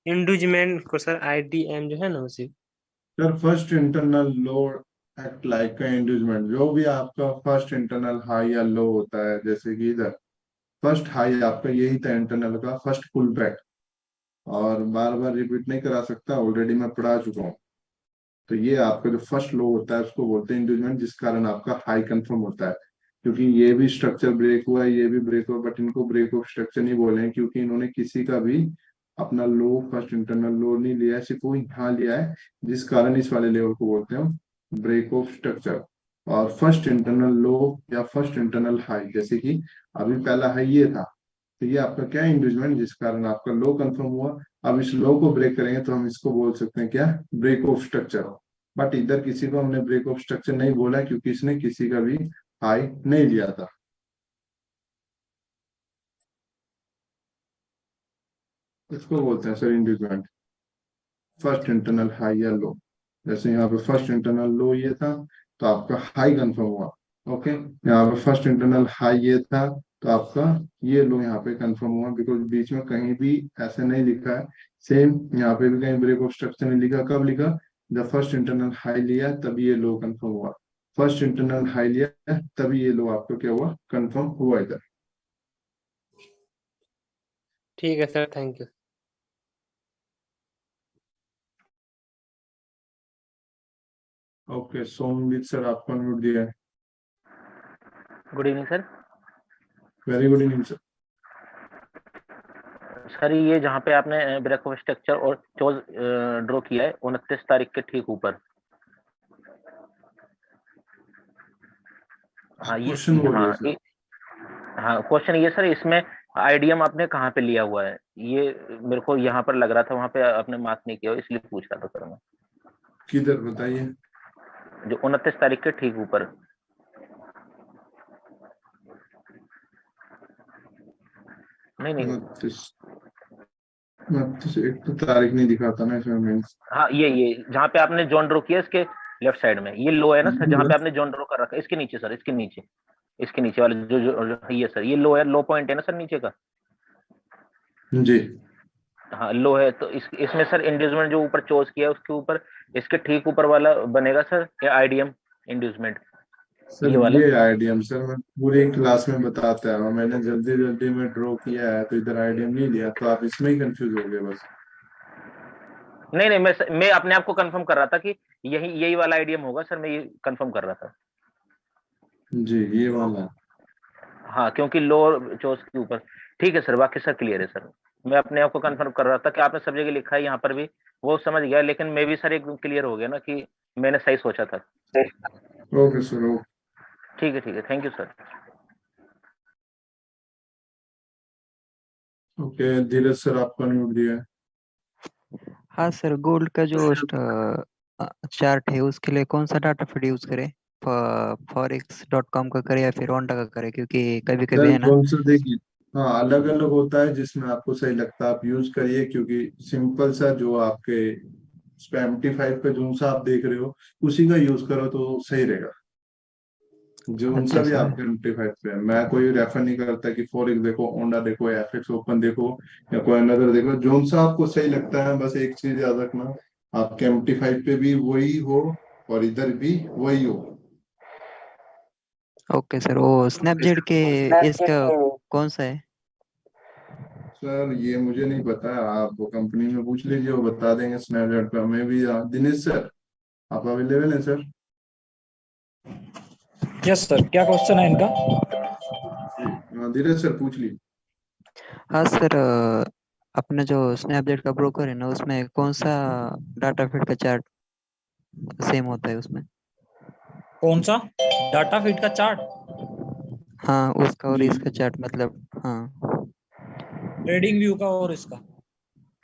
इंडिजिनमेंट को सर, IDM जो है ना उसी। Sir first internal load act like का इंड्यूसमेंट, जो भी आपका फर्स्ट इंटरनल हाई या लो होता है, जैसे कि इधर फर्स्ट हाई आपका यही था इंटरनल का फर्स्ट पुल बैक, और बार बार रिपीट नहीं करा सकता, ऑलरेडी मैं पढ़ा चुका हूँ। तो ये आपका जो फर्स्ट लो होता है उसको बोलते हैं इंड्यूसमेंट, जिस कारण आपका हाई कंफर्म होता है। क्योंकि ये भी स्ट्रक्चर ब्रेक हुआ है, ये भी ब्रेक हुआ, बट इनको ब्रेक ऑफ स्ट्रक्चर नहीं बोले हैं, क्योंकि इन्होंने किसी का भी अपना लो फर्स्ट इंटरनल लो नहीं लिया है, सिर्फ वो यहाँ लिया है, जिस कारण इस वाले लेवल को बोलते हैं ब्रेक ऑफ स्ट्रक्चर। और फर्स्ट इंटरनल लो या फर्स्ट इंटरनल हाई, जैसे कि अभी पहला हाई ये था, तो ये आपका क्या इंड्यूसमेंट, जिस कारण आपका लो कंफर्म हुआ। अब इस लो को ब्रेक करेंगे तो हम इसको बोल सकते हैं क्या, ब्रेक ऑफ स्ट्रक्चर। बट इधर किसी को हमने ब्रेक ऑफ स्ट्रक्चर नहीं बोला, क्योंकि इसने किसी का भी हाई नहीं लिया था। इसको बोलते हैं sir inducement, first internal high या लो। जैसे यहाँ पे फर्स्ट इंटरनल लो ये था, तो आपका हाई कंफर्म हुआ। ओके, यहाँ पे फर्स्ट इंटरनल हाई ये था, तो आपका ये लो यहाँ पे कंफर्म हुआ, बिकॉज बीच में कहीं भी ऐसे नहीं लिखा है। सेम यहाँ पे भी कहीं ब्रेक ऑफ स्ट्रक्चर नहीं लिखा, कब लिखा, जब फर्स्ट इंटरनल हाई लिया तभी ये लो कंफर्म हुआ, फर्स्ट इंटरनल हाई लिया तभी ये लो आपको क्या हुआ, कंफर्म हुआ इधर। ठीक है sir, thank you. Okay, Somvir sir आपको अनम्यूट दिया है। Good evening sir. Very good evening sir. Sir ये जहाँ पे आपने ब्रेक ऑफ स्ट्रक्चर और चोज ड्रॉ किया है 29 तारीख के ठीक ऊपर, हाँ ये, क्वेश्चन बोलिए सर। हाँ क्वेश्चन ये सर, इसमें आईडीएम आपने कहाँ पे लिया हुआ है, ये मेरे को यहाँ पर लग रहा था, वहाँ पे आपने मार्क नहीं किया, इसलिए पूछ रहा था सर मैं। किधर बताइए? जो 29 तारीख के ठीक ऊपर। नहीं नहीं, 29 एक तो तारीख नहीं दिखाता ना इसमें मीन्स। हाँ ये जहाँ पे आपने जॉन ड्रॉ किया इसके लेफ्ट साइड में, ये लो है ना सर, जहाँ पे आपने जॉन ड्रॉ कर रखा है, इसके नीचे सर, इसके नीचे वाले जो ये सर, ये लो है, लो पॉइंट है ना सर नीचे का। जी हाँ लो है, तो इसमें सर इंड्यूसमेंट जो ऊपर चोज किया है उसके ऊपर, इसके ठीक ऊपर वाला बनेगा सर या आईडीएम इंड्यूसमेंट सर, ये वाला। ये आईडीएम सर मैं पूरी क्लास में बताता हूँ, मैंने जल्दी जल्दी में ड्रॉ किया है तो इधर आईडीएम नहीं लिया, तो आप इसमें ही कंफ्यूज हो गए बस। नहीं मैं अपने आप को कंफर्म कर रहा था कि यही वाला आईडीएम होगा सर, मैं ये कंफर्म कर रहा था। जी ये वाला। हाँ क्योंकि लो चोज के ऊपर। ठीक है सर, बाकी सर क्लियर है सर, मैं अपने आप को कंफर्म कर रहा था कि आपने सब जगह लिखा है, यहाँ पर भी वो समझ गया, लेकिन मैं भी सर एकदम क्लियर हो गया ना कि मैंने सही सोचा था। Okay sir, okay. ठीक है, thank you sir. Okay, Dheeraj sir आपका म्यूट दिया है। हाँ सर, गोल्ड का जो चार्ट है उसके लिए कौन सा डाटा फीड यूज करें? forex.com का करें या फिर ओंडा का करें? क्योंकि कभी कभी सर है ना। कौन सा देखिए, हाँ अलग अलग होता है, जिसमें आपको सही लगता है आप यूज करिए, क्योंकि सिंपल सा जो आपके स्पैम टी 5 पे जो सा आप देख रहे हो उसी का यूज करो तो सही रहेगा। जो अच्छा उनसा भी सर। आपके एमटी 5 पे है, मैं कोई रेफर नहीं करता कि फॉरेक्स देखो, ओंडा देखो, एफएक्स ओपन देखो या कोई अनदर देखो, जो सा आपको सही लगता है। बस एक चीज याद रखना, आपके एमटी 5 पे भी वही हो और इधर भी वही हो। ओके सर, वो स्नैपजेट के इसका कौन सा है? सर ये मुझे नहीं पता, आप वो कंपनी में पूछ लीजिए, वो बता देंगे स्नैपचैट पे हमें भी। दिनेश सर आप अवेलेबल हैं सर? यस सर, क्या क्वेश्चन है इनका? धीरज सर पूछ लीजिए। हाँ सर, अपना जो स्नैपजेट का ब्रोकर है ना, उसमें कौन सा डाटा फीड का चार्ट सेम होता है उसमें? कौन सा डाटा फीड का चार्ट? हाँ, उसका और जी इसका चार्ट मतलब। हाँ। ट्रेडिंग व्यू का और इसका?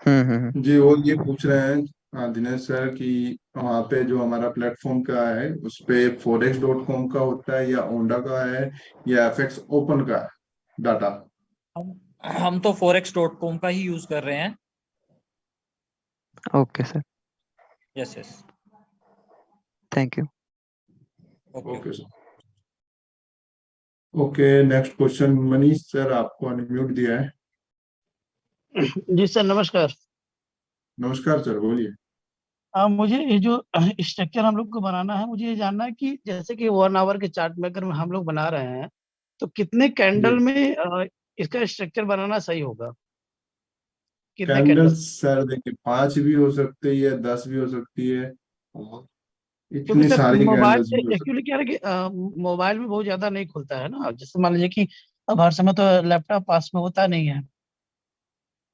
जी, वो ये पूछ रहे हैं दिनेश सर कि वहाँ पे जो हमारा प्लेटफॉर्म का है उस पे forex.com का होता है या ओंडा का है या एफएक्स ओपन का है डाटा। हम तो forex.com का ही यूज कर रहे हैं। Okay sir, yes yes, thank you. Okay. Okay sir. Okay, next question Manish sir आपको अनम्यूट दिया है। जी सर, नमस्कार। नमस्कार सर, बोलिए। मुझे ये जो स्ट्रक्चर हम लोग को बनाना है, मुझे ये जानना है कि जैसे कि 1 आवर के चार्ट में अगर हम लोग बना रहे हैं तो कितने जी, कैंडल में इसका स्ट्रक्चर बनाना सही होगा? कितने कैंडल? कैंडल्स सर देखिए 5 भी हो सकती है, 10 भी हो सकती है, क्योंकि इतनी सर सारी मोबाइल कैंडल्स भी हो सकती एक्चुअली क्या है कि मोबाइल में बहुत ज्यादा नहीं खुलता है ना। जैसे मान लीजिए कि अब हर समय तो लैपटॉप पास में होता नहीं है। है।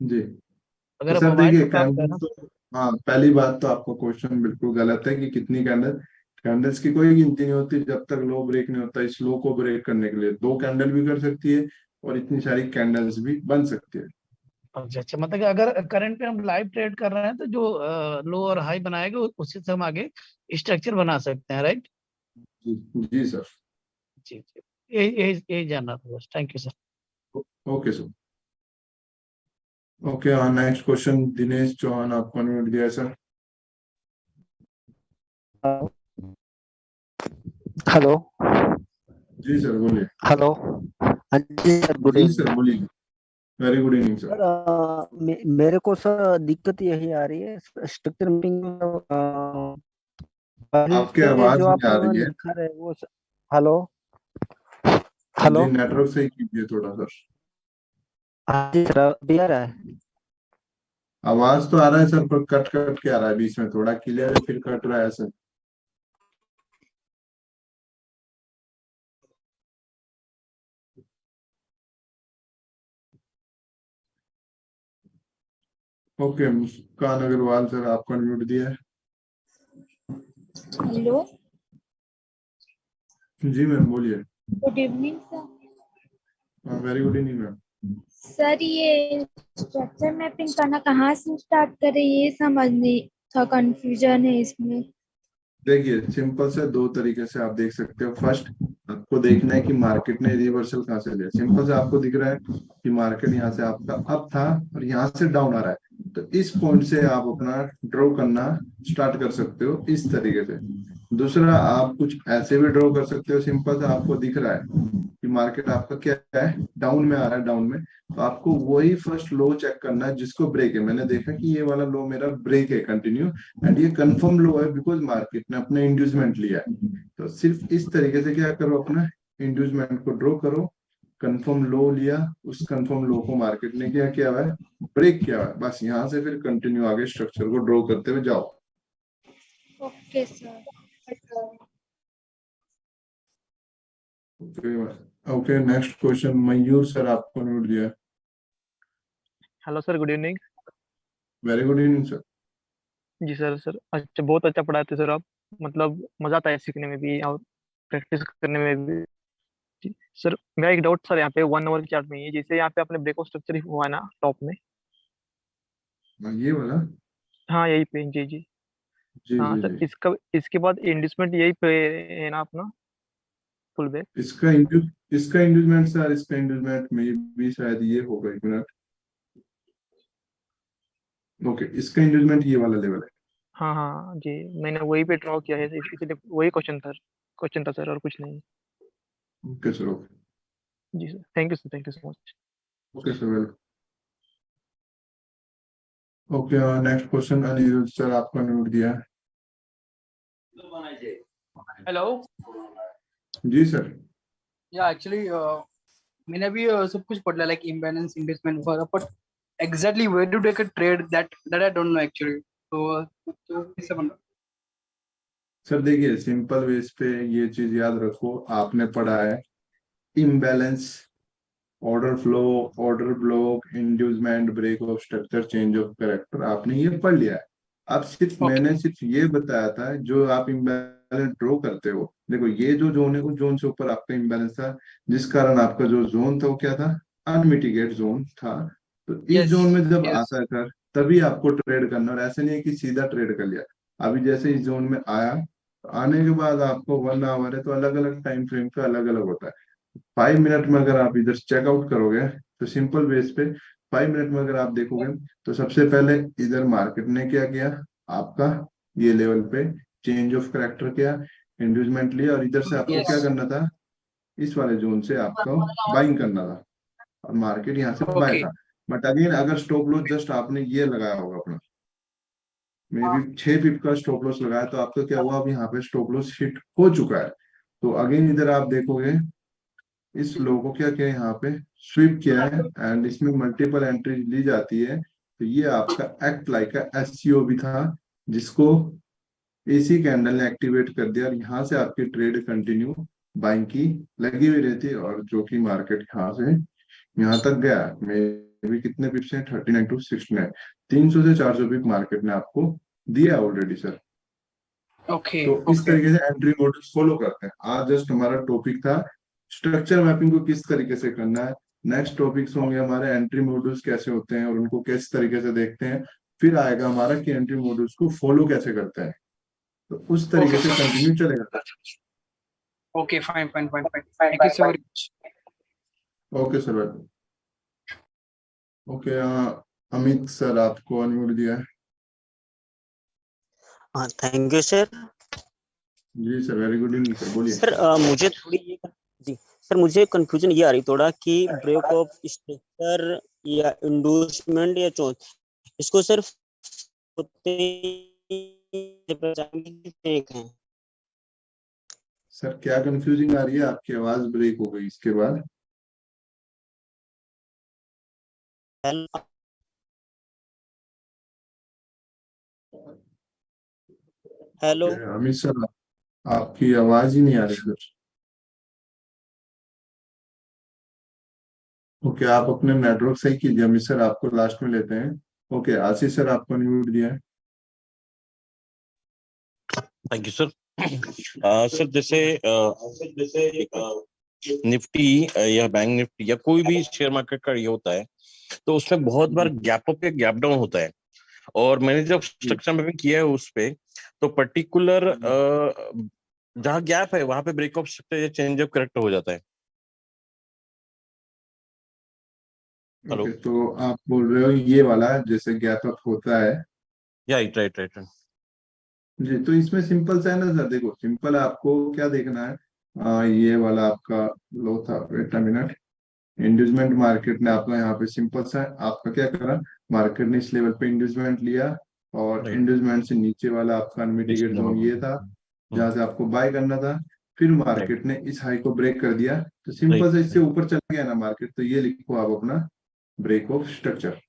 जी, तो अगर सर मोबाइल देखिए पे पास है कैंडल ना। तो, हाँ पहली बात तो आपका क्वेश्चन बिल्कुल गलत है कि कितनी कैंडल। कैंडल्स की कोई गिनती नहीं होती जब तक लो ब्रेक नहीं होता। इस लो को ब्रेक करने के लिए 2 कैंडल भी कर सकती है और इतनी सारी कैंडल्स भी बन सकती है। अच्छा अच्छा, मतलब कि अगर करंट पे हम लाइव ट्रेड कर रहे हैं तो जो लो और हाई बनाएगा उसी से हम आगे स्ट्रक्चर बना सकते हैं, राइट? जी, जी सर। जी जी, यही यही यही जानना था बस। Thank you sir. Okay sir. Okay, हाँ नेक्स्ट क्वेश्चन दिनेश चौहान आपको अनम्यूट दिया है सर। हेलो। जी सर बोलिए। हेलो। हाँ जी सर, गुड जी सर इवनिंग। बोलिए। Very good evening sir. Sir मेरे को सर दिक्कत यही आ रही है स्ट्रक्चर मीटिंग में। पहले आपकी आवाज जो नहीं आप आ रही है। दिखा रहे वो हेलो। हेलो। जी नेटवर्क सही कीजिए थोड़ा सर। हाँ जी सर, अभी आ रहा है? आवाज तो आ रहा है सर, पर कट कट के आ रहा है, बीच में थोड़ा क्लियर है फिर कट रहा है sir. Okay, Muskan Agarwal sir आपको अनम्यूट दिया है। हेलो, जी मैम बोलिए। Good evening sir. Very good evening ma'am. Sir ये स्ट्रक्चर मैपिंग करना कहाँ से स्टार्ट करें, ये समझने का कंफ्यूजन है इसमें। देखिए सिंपल से 2 तरीके से आप देख सकते हो। फर्स्ट, आपको देखना है कि मार्केट ने रिवर्सल कहाँ से लिया। सिंपल से आपको दिख रहा है कि मार्केट यहाँ से आपका अप था और यहाँ से डाउन आ रहा है, तो इस पॉइंट से आप अपना ड्रॉ करना स्टार्ट कर सकते हो इस तरीके से। दूसरा, आप कुछ ऐसे भी ड्रॉ कर सकते हो। सिंपल से आपको दिख रहा है कि मार्केट आपका क्या है, डाउन में आ रहा है, डाउन में, तो आपको वही फर्स्ट लो चेक करना है जिसको ब्रेक है। मैंने देखा कि ये वाला लो मेरा ब्रेक है कंटिन्यू, एंड ये कंफर्म लो है बिकॉज मार्केट ने अपना इंड्यूसमेंट लिया है। तो सिर्फ इस तरीके से क्या करो, अपना इंड्यूसमेंट को ड्रॉ करो। कंफर्म लो लिया, उस कंफर्म लो को मार्केट ने क्या किया हुआ है, ब्रेक किया हुआ है, बस यहाँ से फिर कंटिन्यू आगे स्ट्रक्चर को ड्रॉ करते हुए जाओ। Okay sir. Okay, next question Mayur sir आपको नोट दिया है। Hello sir, good evening. Very good evening sir. जी सर। सर अच्छा, बहुत अच्छा पढ़ाते सर आप। मतलब मजा आता है सीखने में भी। और प्रैक्टिस करने में भी। जी, सर मेरा एक डाउट सर यहाँ पे 1 आवर के चार्ट में ही है, जैसे यहाँ पे आपने ब्रेकआउट स्ट्रक्चर हुआ है ना टॉप में। ये वाला। हाँ यही पे, जी जी। जी हाँ जी सर, जी। इसके बाद इंडस्टमेंट यही पे है ना अपना, फुल बैक। इसका इंड्यूसमेंट सर, इसका इंड्यूसमेंट में भी शायद ये होगा, 1 मिनट। ओके, इसका इंड्यूसमेंट ये वाला लेवल है। हाँ हाँ जी, मैंने वही पे ड्रॉ किया है, इसलिए वही क्वेश्चन था सर, और कुछ नहीं। Okay sir, okay. जी sir, thank you sir, thank you so much. Okay sir, welcome. Okay, next question Anirudh sir, आपका नोट दिया है। हेलो। जी सर। या एक्चुअली मैंने भी सब कुछ पढ़ लिया, लाइक इम्बैलेंस, इन्वेस्टमेंट वगैरह, but exactly where to take a trade, that I don't know actually. तो कैसे बनना? सर देखिए, सिंपल वेज पे ये चीज याद रखो, आपने पढ़ा है imbalance, order flow, order block, inducement, break of structure, change of character, आपने ये पढ़ लिया है। अब सिर्फ मैंने सिर्फ ये बताया था, जो आप इम्बैलेंस ड्रॉ करते हो, देखो ये जो जोन है, उस जोन से ऊपर आपका इम्बैलेंस था, जिस कारण आपका जो जोन था वो क्या था, अनमिटिगेट जोन था। तो इस यस जोन में जब यस। आता है सर, तभी आपको ट्रेड करना, और ऐसे नहीं है कि सीधा ट्रेड कर लिया। अभी जैसे इस जोन में आया, तो आने के बाद आपको 1 आवर है, तो अलग अलग टाइम फ्रेम का अलग अलग होता है। 5 मिनट में अगर आप इधर चेकआउट करोगे, तो सिंपल बेस पे 5 मिनट में अगर आप देखोगे, तो सबसे पहले इधर मार्केट ने क्या किया, आपका ये लेवल पे चेंज ऑफ करेक्टर किया, इंड्यूसमेंट लिया, और इधर से आपको क्या यस। करना था, इस वाले जोन से आपको बाइंग करना था, और मार्केट यहाँ से बाय ओके था। बट अगेन, अगर स्टॉप लॉस जस्ट आपने ये लगाया होगा अपना, मे बी 6 पिप का स्टॉप लॉस लगाया, तो आपका क्या हुआ, अब यहाँ पे स्टॉप लॉस हिट हो चुका है। तो अगेन इधर आप देखोगे, इस लो को क्या किया, यहाँ पे स्वीप किया है, एंड इसमें मल्टीपल एंट्रीज ली जाती है। तो ये आपका एक्ट लाइक का एससीओ भी था, जिसको इसी कैंडल ने एक्टिवेट कर दिया, और यहाँ से आपकी ट्रेड कंटिन्यू बाइंग की लगी हुई रहती है, और जो कि मार्केट यहाँ से यहाँ तक गया, मे भी कितने पिप्स हैं, 39 to 69, 300 से 400 पिप मार्केट ने आपको दिया ऑलरेडी सर। ओके तो इस ओके तरीके से एंट्री मॉडल्स फॉलो करते हैं। आज जस्ट हमारा टॉपिक था स्ट्रक्चर मैपिंग को किस तरीके से करना है। नेक्स्ट टॉपिक्स होंगे हमारे एंट्री मॉडल्स कैसे होते हैं और उनको किस तरीके से देखते हैं। फिर आएगा हमारा कि एंट्री मॉडल्स को फॉलो कैसे करते हैं, तो उस तरीके से कंटिन्यू चलेगा। Okay fine fine fine fine, thank you so much. Okay sir, welcome. Okay, Amit sir, आपको अनम्यूट दिया है। हाँ, थैंक यू सर। जी sir, very good evening sir, बोलिए। सर मुझे थोड़ी ये जी सर, मुझे कंफ्यूजन ये आ रही थोड़ा कि ब्रेक ऑफ स्ट्रक्चर या इंडूसमेंट या चोन, इसको सर फेक है। सर क्या कंफ्यूजिंग आ रही है, आपकी आवाज ब्रेक हो गई इसके बाद। हेलो अमित सर, आपकी आवाज ही नहीं आ रही सर। ओके, आप अपने नेटवर्क सही कीजिए। अमित सर, आपको लास्ट में लेते हैं। ओके, आशीष सर, आपको अनम्यूट दिया है। Thank you sir. सर जैसे निफ्टी या बैंक निफ्टी या कोई भी शेयर मार्केट का ये होता है, तो उसमें बहुत बार गैप अप या गैप डाउन होता है, और मैंने जब स्ट्रक्चर मैपिंग किया है उस पे, तो पर्टिकुलर जहाँ गैप है वहां पे ब्रेक ऑफ स्ट्रक्चर या चेंज ऑफ करेक्टर हो जाता है। हेलो, ओके, तो आप बोल रहे हो ये वाला जैसे गैप अप होता है। Right right right. जी, तो इसमें सिंपल सा है ना सर, देखो सिंपल आपको क्या देखना है, ये वाला आपका लो था, wait a minute, inducement market ने आपका यहाँ पे सिंपल सा है, आपका क्या करा, मार्केट ने इस लेवल पे इंड्यूसमेंट लिया, और इंड्यूसमेंट से नीचे वाला आपका अनमिटिगेट जोन ये था, जहां से आपको बाय करना था। फिर मार्केट ने इस हाई को ब्रेक कर दिया, तो सिंपल से इससे ऊपर चला गया ना मार्केट, तो ये लिखो आप अपना break of structure.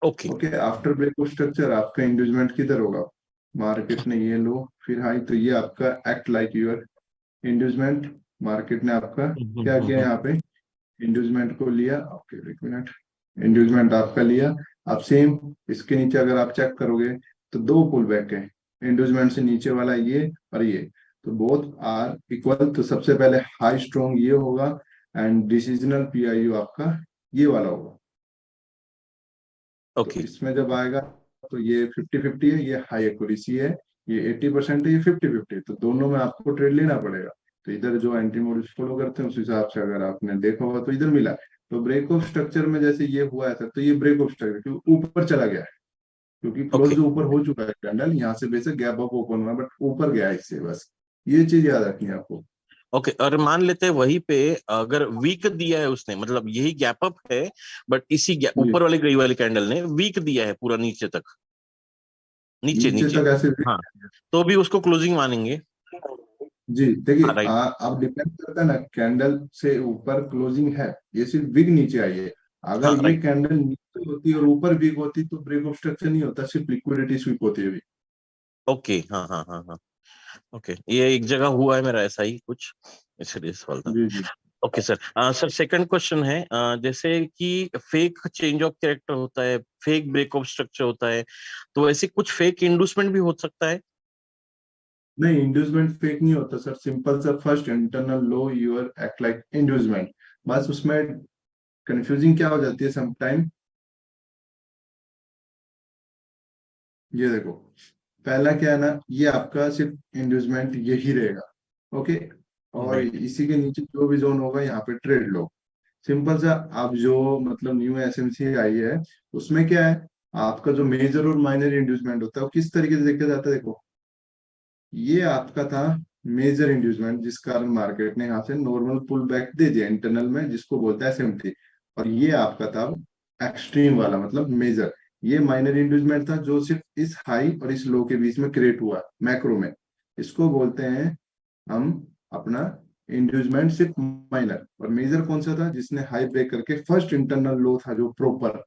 Okay okay, after break of structure आपका इंड्यूसमेंट किधर होगा, मार्केट ने ये लो फिर हाई, तो ये आपका act like your inducement. Market ने आपका क्या किया, यहाँ पे इंड्यूसमेंट को लिया। ओके, एक मिनट, इंड्यूसमेंट आपका लिया। अब सेम इसके नीचे अगर आप चेक करोगे, तो दो पुल बैक है, इंड्यूसमेंट से नीचे वाला ये और ये। तो बोथ आर इक्वल। तो सबसे पहले हाई स्ट्रॉन्ग ये होगा एंड डिसीजनल पीआईयू आपका ये वाला होगा। तो ओके इसमें जब आएगा तो ये 50-50 है, ये हाई एक्यूरेसी है, ये 80% है, ये 50-50, तो दोनों में आपको ट्रेड लेना पड़ेगा। तो इधर जो एंटी मॉड्यूल्स फॉलो करते हैं उस हिसाब से अगर आपने देखा होगा तो इधर मिला। तो ब्रेक ऑफ स्ट्रक्चर में जैसे ये हुआ है सर, तो ये ब्रेक ऑफ स्ट्रक्चर क्योंकि ऊपर चला गया है, क्योंकि क्लोज ओके जो ऊपर हो चुका है कैंडल, यहाँ से बेशक गैप अप ओपन हुआ बट ऊपर गया है इससे, बस ये चीज याद रखनी है आपको। ओके और मान लेते हैं वहीं पे अगर वीक दिया है उसने, मतलब यही गैप अप है बट इसी जी, ऊपर वाली गई वाली कैंडल ने वीक दिया है पूरा नीचे तक, नीचे नीचे नीचे तक ऐसे हाँ, तो भी उसको क्लोजिंग मानेंगे। जी देखिए हाँ राइट। अब डिपेंड करता है ना, कैंडल से ऊपर क्लोजिंग है, ये सिर्फ बिग नीचे आई है। अगर हाँ ये राइट। कैंडल नीचे होती और ऊपर बिग होती तो ब्रेक ऑफ स्ट्रक्चर नहीं होता, सिर्फ लिक्विडिटी स्वीप होती है अभी। ओके हाँ हाँ हाँ हाँ। ओके ये एक जगह हुआ है मेरा ऐसा ही कुछ, इसलिए सवाल था। जी जी okay sir. Sir second question है, जैसे कि फेक चेंज ऑफ कैरेक्टर होता है, फेक ब्रेक ऑफ स्ट्रक्चर होता है, तो ऐसे कुछ फेक इंडूसमेंट भी हो सकता है? नहीं, इंड्यूसमेंट फेक नहीं होता सर, सिंपल सा first internal low your act like inducement. बस उसमें कंफ्यूजिंग क्या हो जाती है समटाइम, ये देखो पहला क्या है ना, ये आपका सिर्फ इंड्यूसमेंट यही रहेगा, ओके, और राइट। इसी के नीचे जो भी जोन होगा यहाँ पे ट्रेड लो। सिंपल सा। अब जो मतलब न्यू एसएमसी आई है उसमें क्या है, आपका जो मेजर और माइनर इंड्यूसमेंट होता है वो किस तरीके से देखा जाता है, देखो ये आपका था मेजर इंड्यूसमेंट, जिस कारण मार्केट ने यहाँ से नॉर्मल पुल बैक दे दिया इंटरनल में, जिसको बोलता है एसएमटी। और ये आपका था एक्सट्रीम वाला मतलब मेजर। ये माइनर इंड्यूसमेंट था जो सिर्फ इस हाई और इस लो के बीच में क्रिएट हुआ मैक्रो में, इसको बोलते हैं हम अपना इंड्यूसमेंट सिर्फ माइनर। और मेजर कौन सा था, जिसने हाई ब्रेक करके फर्स्ट इंटरनल लो था जो प्रॉपर,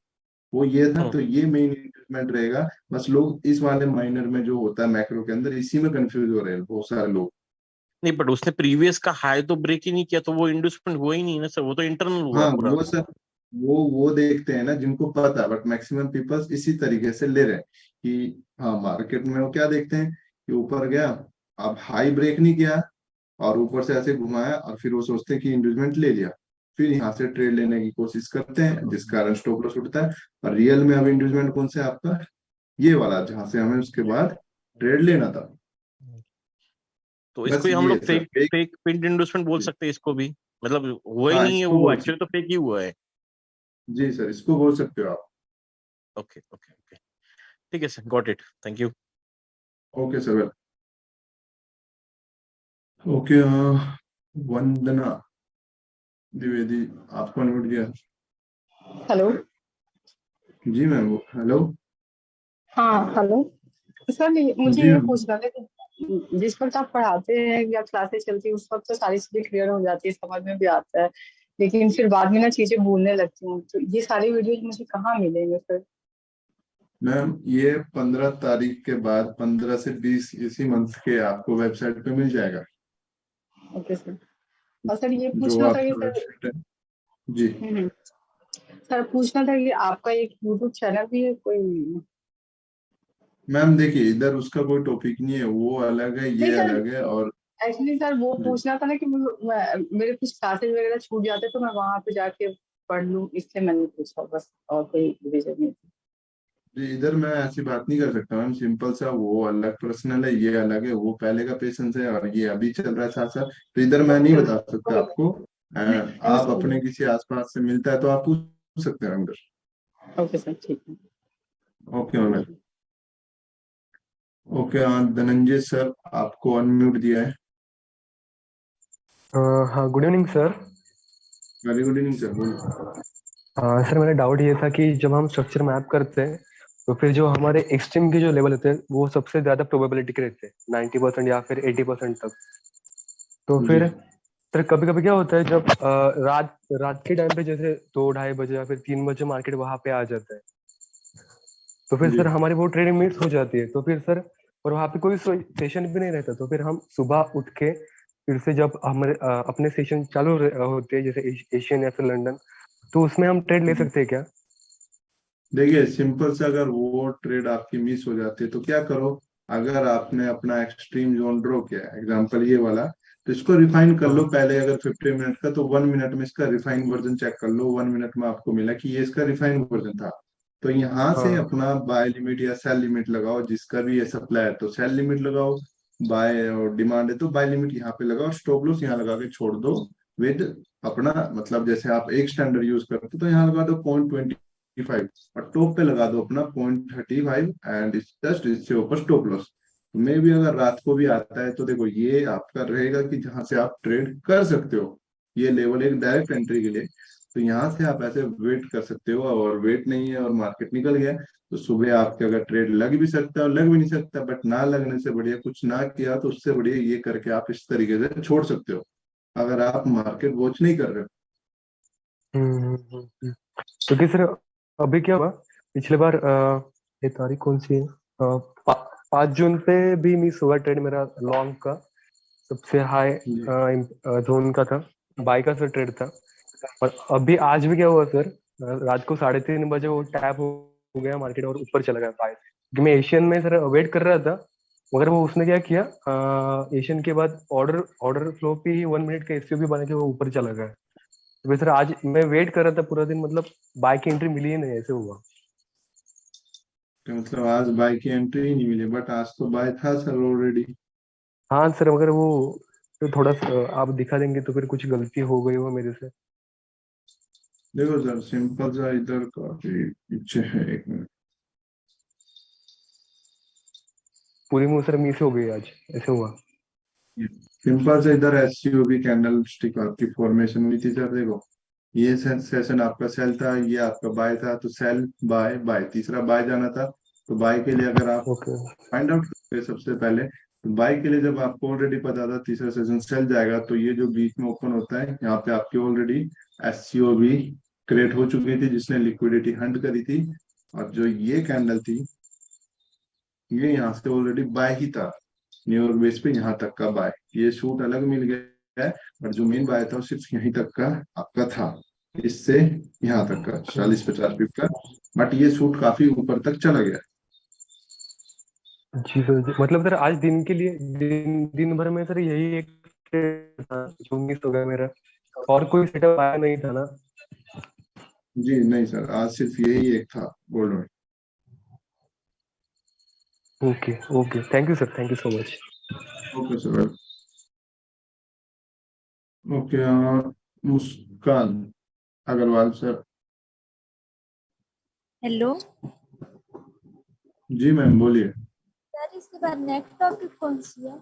वो ये था। तो ये मेन इंक्रीमेंट रहेगा। बस लोग इस वाले माइनर में जो होता है मैक्रो के अंदर, इसी में कंफ्यूज हो रहे हैं बहुत सारे लोग। नहीं बट उसने प्रीवियस का हाई तो ब्रेक ही नहीं किया, तो वो इंडस्ट्रीमेंट हुआ ही नहीं ना सर, वो तो इंटरनल हुआ हाँ पूरा। वो सर, वो देखते हैं ना जिनको पता, बट मैक्सिमम पीपल्स इसी तरीके से ले रहे हैं कि हाँ मार्केट में वो क्या देखते हैं कि ऊपर गया, अब हाई ब्रेक नहीं किया और ऊपर से ऐसे घुमाया, और फिर वो सोचते हैं कि इंड्यूसमेंट ले लिया, फिर यहाँ से ट्रेड लेने की कोशिश करते हैं, जिस कारण स्टॉप लॉस उठता है। और रियल में अब इंड्यूसमेंट कौन सा है आपका, ये वाला जहां से हमें उसके बाद ट्रेड लेना था। तो इसको बस ही हम ये लोग है सर, फेक फेक पिंड इंडस्ट्रीमेंट बोल सकते हैं इसको भी, मतलब हुआ ही हाँ नहीं है इसको वो, बोल एक्चुअली तो सकते फेक ही हुआ है। जी सर, इसको बोल सकते हो आप। ओके ओके ओके ठीक है sir, got it, thank you. Okay sir, well okay. Vandana Dwivedi, आपको अनम्यूट किया। हेलो। जी मैम, हेलो। हाँ हेलो सर, मुझे जी ये मैम। पूछना था कि जिस वक्त आप पढ़ाते हैं या क्लासेस चलती है उस वक्त तो सारी चीजें क्लियर हो जाती है, समझ में भी आता है, लेकिन फिर बाद में ना चीजें भूलने लगती हूँ, तो ये सारी वीडियोज मुझे कहाँ मिलेंगे फिर? मैम ये 15 तारीख के बाद 15 से 20 इसी मंथ के आपको वेबसाइट पे मिल जाएगा। Okay sir. और सर ये जो पूछना था कि आपका सर वेबसाइट है जी सर पूछना था कि आपका एक यूट्यूब चैनल भी है कोई? मैम, देखिए इधर उसका कोई टॉपिक नहीं है, वो अलग है नहीं ये सर, अलग है। और एक्चुअली सर वो जी पूछना था ना कि मेरे कुछ क्लासेस वगैरह छूट जाते तो मैं वहां पे जाके पढ़ लूँ, इसलिए मैंने पूछा बस, और कोई रीजन नहीं। जी, इधर मैं ऐसी बात नहीं कर सकता मैम, सिंपल सा, वो अलग पर्सनल है, ये अलग है, वो पहले का पेशेंस है और ये अभी चल रहा है साथ साथ, तो इधर मैं नहीं बता सकता आपको। आप अपने किसी आसपास से मिलता है तो आप पूछ सकते हैं अंदर। ओके सर, ठीक है। Okay ma'am. Okay, Dhananjay sir आपको अनम्यूट दिया है। हाँ, good evening sir. Very good evening sir, बोलिए। सर मेरा डाउट ये था कि जब हम स्ट्रक्चर मैप करते हैं तो फिर जो हमारे एक्सट्रीम के जो लेवल होते हैं वो सबसे ज्यादा प्रोबेबिलिटी के रहते हैं 90% या फिर 80% तक। तो जी फिर सर कभी कभी क्या होता है जब रात रात के टाइम पे जैसे 2-2:30 बजे या फिर 3 बजे मार्केट वहां पे आ जाता है, तो फिर जी सर हमारी वो ट्रेडिंग मिस हो जाती है, तो फिर सर और वहाँ पे कोई सेशन भी नहीं रहता, तो फिर हम सुबह उठ के फिर से जब हमारे अपने सेशन चालू होते हैं जैसे एशियन या फिर लंदन, तो उसमें हम ट्रेड ले सकते हैं क्या? देखिए सिंपल से, अगर वो ट्रेड आपकी मिस हो जाती है तो क्या करो, अगर आपने अपना एक्सट्रीम जोन ड्रॉ किया, एग्जांपल ये वाला, तो इसको रिफाइन कर लो पहले। अगर 50 मिनट का, तो 1 मिनट में इसका रिफाइन वर्जन चेक कर लो। 1 मिनट में आपको मिला कि ये इसका रिफाइन वर्जन था। तो यहाँ से हाँ अपना बाय लिमिट या सेल लिमिट लगाओ, जिसका भी ये सप्लाई है तो सेल लिमिट लगाओ, बाय और डिमांड है तो बाय लिमिट यहाँ पे लगाओ, स्टॉप लॉस यहाँ लगा के छोड़ दो। विद अपना मतलब जैसे आप एक स्टैंडर्ड यूज करते हो तो यहाँ लगा दो 0.25 और टॉप पे लगा दो अपना 0.35 एंड जस्ट इससे ऊपर स्टॉप लॉस। में भी अगर रात को भी आता है तो देखो ये आपका रहेगा कि जहां से आप ट्रेड कर सकते हो। ये लेवल एक डायरेक्ट एंट्री के लिए, तो यहाँ से आप ऐसे वेट कर सकते हो। और वेट नहीं है और मार्केट निकल गया तो सुबह आपके अगर ट्रेड लग भी सकता है और लग भी नहीं सकता, बट ना लगने से बढ़िया कुछ ना किया तो उससे बढ़िया ये करके आप इस तरीके से छोड़ सकते हो, अगर आप मार्केट वॉच नहीं कर रहे हो। क्योंकि सर अभी क्या हुआ पिछले बार, ये तारीख कौन सी है, 5 जून पे भी मिस हुआ ट्रेड मेरा लॉन्ग का, सबसे हाई जोन का था, बाय का सर ट्रेड था। और अभी आज भी क्या हुआ सर, रात को 3:30 बजे वो टैप हो गया मार्केट और ऊपर चला गया बाय। क्योंकि मैं एशियन में सर वेट कर रहा था, मगर वो उसने क्या किया, एशियन के बाद ऑर्डर फ्लो पे ही 1 मिनट का एससीओ भी बना के वो ऊपर चला गया। तो सर आज मैं वेट कर रहा था पूरा दिन, मतलब बाय की एंट्री मिली ही नहीं, ऐसे हुआ। तो मतलब आज बाय की एंट्री ही नहीं मिली, बट आज तो बाय था सर ऑलरेडी। हाँ सर, मगर वो तो थोड़ा आप दिखा देंगे तो फिर कुछ गलती हो गई हो मेरे से। देखो सर सिंपल सा इधर काफी पीछे है, 1 मिनट। पूरी मुंह सर मिस हो गई आज, ऐसे हुआ। सिंपल से इधर एससीओ भी कैंडल स्टिक आपकी फॉर्मेशन हुई थी सर। देखो ये सेशन आपका सेल था, ये आपका बाय था, तो सेल बाय बाय, तीसरा बाय जाना था। तो बाय के लिए अगर आप फाइंड आउट करें सबसे पहले, तो बाय के लिए जब आपको ऑलरेडी पता था तीसरा सेशन सेल जाएगा, तो ये जो बीच में ओपन होता है यहाँ पे आपकी ऑलरेडी एससीओ भी क्रिएट हो चुकी थी, जिसने लिक्विडिटी हंट करी थी। और जो ये कैंडल थी ये यहाँ से ऑलरेडी बाय ही था, न्यूयॉर्क बेस पे यहाँ तक का बाय। ये शूट अलग मिल गया है, बट जो मेन बाय था वो सिर्फ यहीं तक का आपका था, इससे यहाँ तक का 40-50 पिप का, बट ये शूट काफी ऊपर तक चला गया। जी सर जी। मतलब सर आज दिन के लिए दिन भर में सर यही एक trade था जो मिस हो गया मेरा, और कोई सेटअप आया नहीं था ना? जी नहीं सर, आज सिर्फ यही एक था गोल्ड में। Okay okay, thank you sir, thank you so much. Okay sir. Okay, Muskan Agarwal sir. Hello जी मैम बोलिए। सर, इसके बाद नेक्स्ट टॉपिक कौन सी है?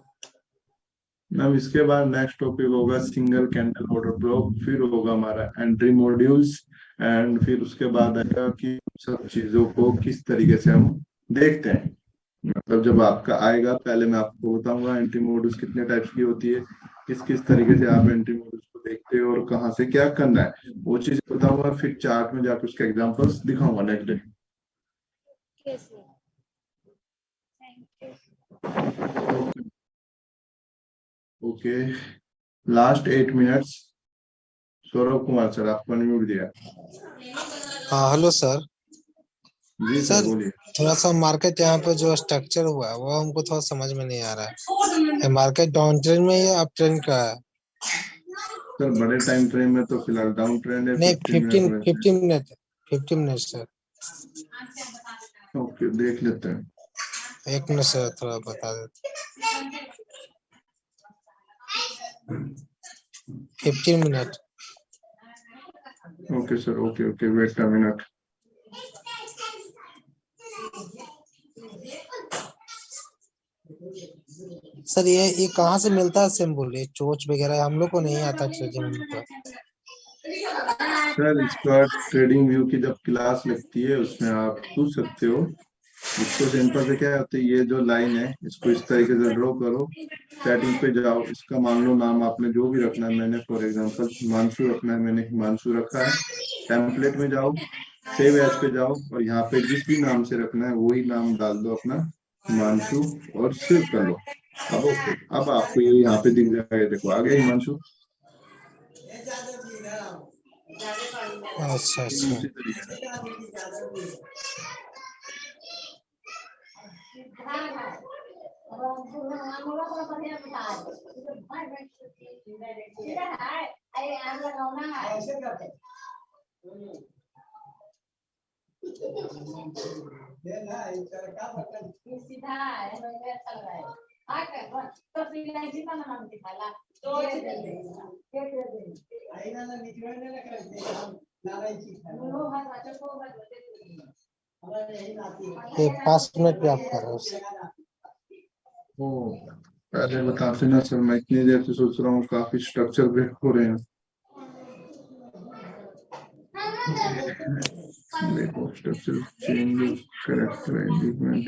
मैम इसके बाद नेक्स्ट टॉपिक होगा सिंगल कैंडल ऑर्डर ब्लॉक, फिर होगा हमारा एंट्री मॉड्यूल्स, एंड फिर उसके बाद आएगा कि सब चीजों को किस तरीके से हम देखते हैं। मतलब जब आपका आएगा पहले मैं आपको बताऊंगा एंट्री मॉड्यूल्स कितने टाइप्स की होती है, किस किस तरीके से आप एंट्री मॉड्यूल्स को देखते हो और कहाँ से क्या करना है, वो चीज बताऊंगा। फिर चार्ट में जाकर उसके एग्जांपल्स दिखाऊंगा next day. Okay, last 8 minutes. Saurabh Kumar sir आपको अनम्यूट दिया। हाँ हेलो सर। जी सर बोलिए। थोड़ा सा मार्केट यहाँ पे जो स्ट्रक्चर हुआ है वो हमको थोड़ा समझ में नहीं आ रहा है। मार्केट डाउन ट्रेंड में या अप ट्रेंड का है? सर बड़े टाइम फ्रेम में तो फिलहाल डाउन ट्रेंड है। नहीं 15 मिनट 15 मिनट सर। ओके देख लेते हैं। 1 मिनट सर, थोड़ा बता देते। 15 minute. Okay sir, okay okay, wait a minute. Sir ये कहाँ से मिलता है सिंबल, ये चोच वगैरह हम लोग को नहीं आता ट्रेडिंग का। सर इसका ट्रेडिंग व्यू की जब क्लास लगती है उसमें आप पूछ सकते हो। इसको सिंपल से क्या होता है, ये जो लाइन है इसको इस तरीके से ड्रॉ करो, सेटिंग पे जाओ, इसका मान लो नाम आपने जो भी रखना है, मैंने फॉर एग्जांपल हिमांशु रखना है, मैंने हिमांशु रखा है। टेम्पलेट में जाओ, सेव एज पे जाओ और यहाँ पे जिस भी नाम से रखना है वही नाम डाल दो अपना, हिमांशु, और सेव कर लो। अब ओके, अब आपको ये यहाँ पे दिख जाएगा, देखो आ गया हिमांशु। अच्छा अच्छा। उसी तरीके से ये 5 मिनट भी आप कर रहे हो ओ पहले बताते ना सर, मैं इतनी देर से सोच रहा हूँ, काफी स्ट्रक्चर ब्रेक हो रहे हैं। देखो structure change character element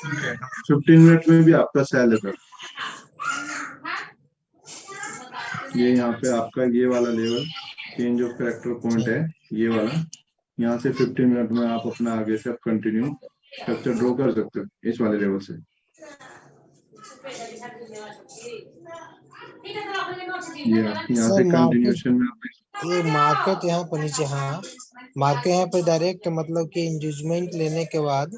Okay, 15 minute में भी आपका सेल है सर। ये यहाँ पे आपका ये वाला level change of character point है, ये वाला। यहाँ से 15 मिनट में आप अपना आगे से कंटिन्यू स्ट्रक्चर ड्रॉ कर सकते हो इस वाले लेवल से। यहाँ से कंटिन्यूशन में ये मार्केट यहाँ पर नीचे, हाँ मार्केट यहाँ पे डायरेक्ट मतलब कि इंगेजमेंट लेने के बाद,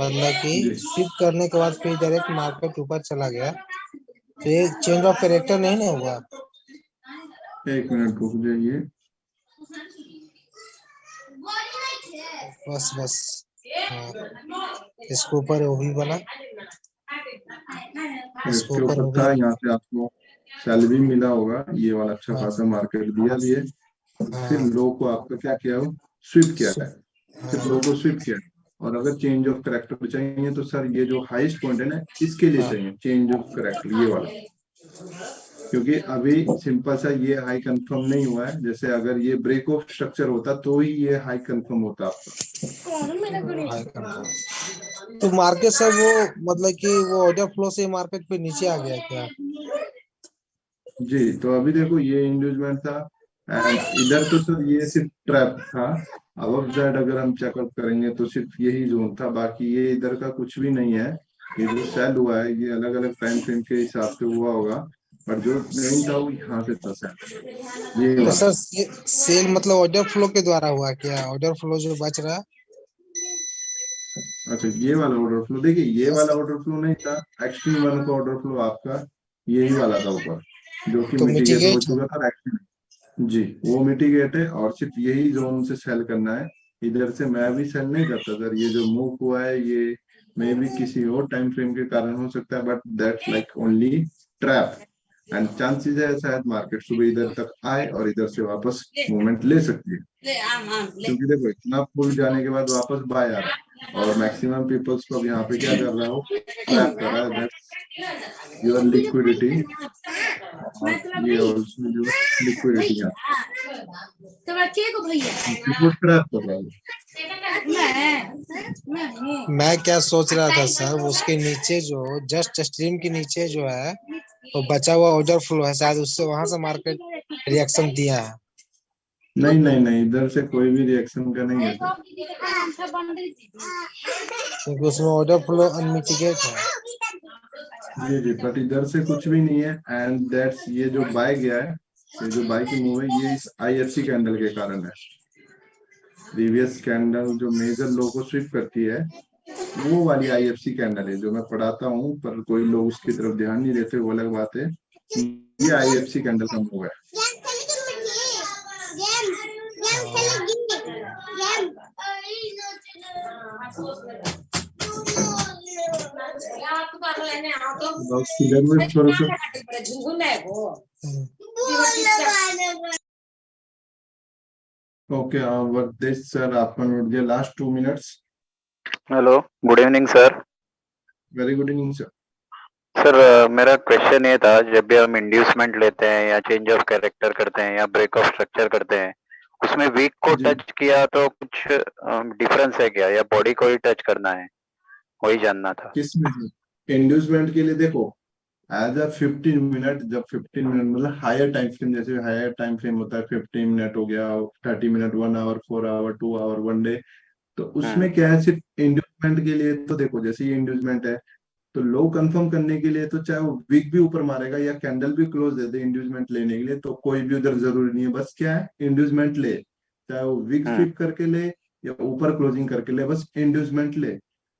मतलब कि स्विप करने के बाद फिर डायरेक्ट मार्केट ऊपर चला गया, तो ये चेंज ऑफ कैरेक्टर नहीं ना हुआ। एक मिनट रुक जाइए, बस हाँ, इसके ऊपर वो भी बना, इसके ऊपर था। यहाँ से आपको सेल भी मिला होगा, ये वाला अच्छा खासा मार्केट दिया भी है। फिर लो को आपका क्या किया, स्विप किया है, फिर लो को स्विप किया। और अगर चेंज ऑफ कैरेक्टर चाहिए तो सर ये जो हाईएस्ट पॉइंट है ना, इसके लिए चाहिए चेंज ऑफ कैरेक्टर, ये वाला। क्योंकि अभी सिंपल सा ये हाई कंफर्म नहीं हुआ है। जैसे अगर ये ब्रेक ऑफ स्ट्रक्चर होता तो ही ये हाई कंफर्म होता आपका। तो मार्केट सर वो मतलब कि वो ऑर्डर फ्लो से मार्केट पे नीचे आ गया क्या? जी, तो अभी देखो ये इंड्यूसमेंट था एंड इधर तो सर ये सिर्फ ट्रैप था। अब साइड अगर हम चेकअप करेंगे तो सिर्फ यही जोन था, बाकी ये इधर का कुछ भी नहीं है। ये जो सेल हुआ है ये अलग अलग टाइम फ्रेम के हिसाब से हुआ होगा, पर जो मेन था वो यहाँ से था सेल। ये तो सर सेल मतलब ऑर्डर फ्लो के द्वारा हुआ क्या? ऑर्डर फ्लो जो बच रहा, अच्छा ये वाला ऑर्डर फ्लो, देखिए ये वाला ऑर्डर फ्लो नहीं था, एक्सट्रीम वन का ऑर्डर फ्लो आपका यही वाला था ऊपर, जो कि तो मिटिगेट हो चुका था एक्सट्रीम। जी वो मिटिगेट है, और सिर्फ यही जोन से सेल करना है। इधर से मैं भी सेल नहीं करता सर। ये जो मूव हुआ है ये मे भी किसी और टाइम फ्रेम के कारण हो सकता है, but that's like only trap and chances है शायद मार्केट सुबह इधर तक आए और इधर से वापस मूवमेंट ले सकती है। क्योंकि देखो इतना पुल जाने के बाद वापस बाय आ रहा है, और मैक्सिमम पीपल्स को अब यहाँ पे क्या कर रहा हो, ट्रैप कर रहा है। दैट्स योर लिक्विडिटी, ये ऑल्सो योर लिक्विडिटी है, ट्रैप कर रहा है। मैं क्या सोच रहा था सर, उसके नीचे जो जस्ट स्ट्रीम के नीचे जो है वो बचा हुआ ऑर्डर फ्लो है, शायद उससे वहां से मार्केट रिएक्शन दिया है। नहीं नहीं नहीं, इधर से कोई भी रिएक्शन का नहीं है सर, क्योंकि उसमें ऑर्डर फ्लो अनमिटिगेट है। जी जी, बट इधर से कुछ भी नहीं है। एंड दैट्स ये जो बाय गया है, ये जो बाय की मूव है, ये इस IFC कैंडल के कारण है। प्रीवियस कैंडल जो मेजर लो को स्विप करती है वो वाली IFC कैंडल है जो मैं पढ़ाता हूँ, पर कोई लोग उसकी तरफ ध्यान नहीं देते, वो अलग बात है। ये IFC कैंडल का मूव है। ओके, वर्देश सर आपका नोट दिया, last 2 minutes. Hello, good evening sir. Very good evening sir. Sir मेरा क्वेश्चन ये था, जब भी हम इंड्यूसमेंट लेते हैं या चेंज ऑफ कैरेक्टर करते हैं या ब्रेक ऑफ स्ट्रक्चर करते हैं, उसमें वीक को टच किया तो कुछ डिफरेंस है क्या, या बॉडी को ही टच करना है, वही जानना था। किसमें? इंड्यूसमेंट के लिए देखो एज अ 15 मिनट, जब 15 मिनट मतलब हायर टाइम फ्रेम, जैसे हायर टाइम फ्रेम होता है 15 मिनट हो गया, 30 minute, 1 hour, 4 hour, 2 hour, 1 day, तो उसमें क्या है सिर्फ इंड्यूसमेंट के लिए, तो देखो जैसे ये इंड्यूसमेंट है तो लो कंफर्म करने के लिए तो चाहे वो विक भी ऊपर मारेगा या कैंडल भी क्लोज दे दे इंड्यूसमेंट लेने के लिए, तो कोई भी उधर जरूरी नहीं है, बस क्या है इंड्यूसमेंट ले, चाहे वो विक स्वीप करके ले या ऊपर क्लोजिंग करके ले, बस इंड्यूसमेंट ले।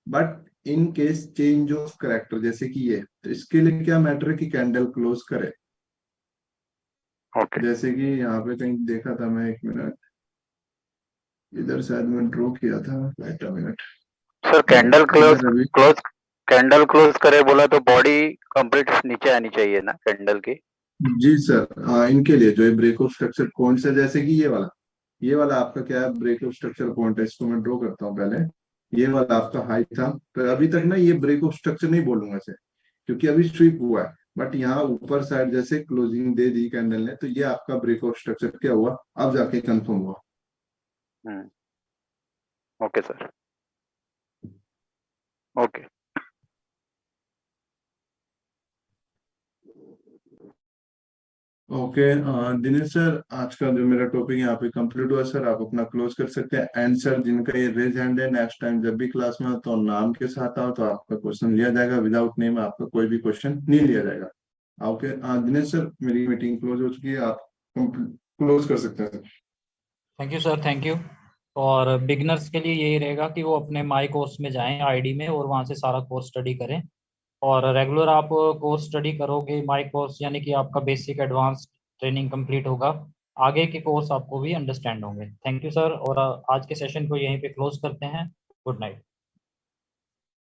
But in case change of character जैसे कि ये, तो इसके लिए क्या मैटर है कि कैंडल क्लोज करे। जैसे कि यहाँ पे कहीं देखा था मैं, 1 मिनट, इधर शायद मैं ड्रॉ किया था, wait a minute sir candle close इधर अभी क्लोज कैंडल क्लोज करे बोला तो बॉडी कंप्लीट नीचे आनी चाहिए ना कैंडल की। जी सर, हाँ इनके लिए जो ये ब्रेकअप स्ट्रक्चर पॉइंट्स है, जैसे कि ये वाला आपका क्या है ब्रेकअप स्ट्रक्चर पॉइंट है, इसको मैं ड्रॉ करता हूँ पहले। ये वाला आपका हाई था, तो अभी तक ना ये ब्रेकअप स्ट्रक्चर नहीं बोलूंगा इसे, क्योंकि अभी स्वीप हुआ है, बट यहाँ ऊपर साइड जैसे क्लोजिंग दे दी कैंडल ने, तो ये आपका ब्रेकअप स्ट्रक्चर क्या हुआ, अब जाके कंफर्म हुआ। Okay sir, okay. Okay Dinesh sir, आज का जो मेरा टॉपिक यहाँ पे कंप्लीट हुआ सर, आप अपना क्लोज कर सकते हैं। एंड सर जिनका ये रेज हैंड है, नेक्स्ट टाइम जब भी क्लास में हो तो नाम के साथ आओ, तो आपका क्वेश्चन लिया जाएगा, विदाउट नेम आपका कोई भी क्वेश्चन नहीं लिया जाएगा। ओके दिनेश सर, मेरी मीटिंग क्लोज हो चुकी है, आप क्लोज कर सकते हैं sir. Thank you sir, thank you. और बिगनर्स के लिए यही रहेगा कि वो अपने माई कोर्स में जाएं आईडी में, और वहाँ से सारा कोर्स स्टडी करें। और रेगुलर आप कोर्स स्टडी करोगे माई कोर्स, यानी कि आपका बेसिक एडवांस ट्रेनिंग कंप्लीट होगा, आगे के कोर्स आपको भी अंडरस्टैंड होंगे। थैंक यू सर, और आज के सेशन को यहीं पे क्लोज करते हैं। Good night.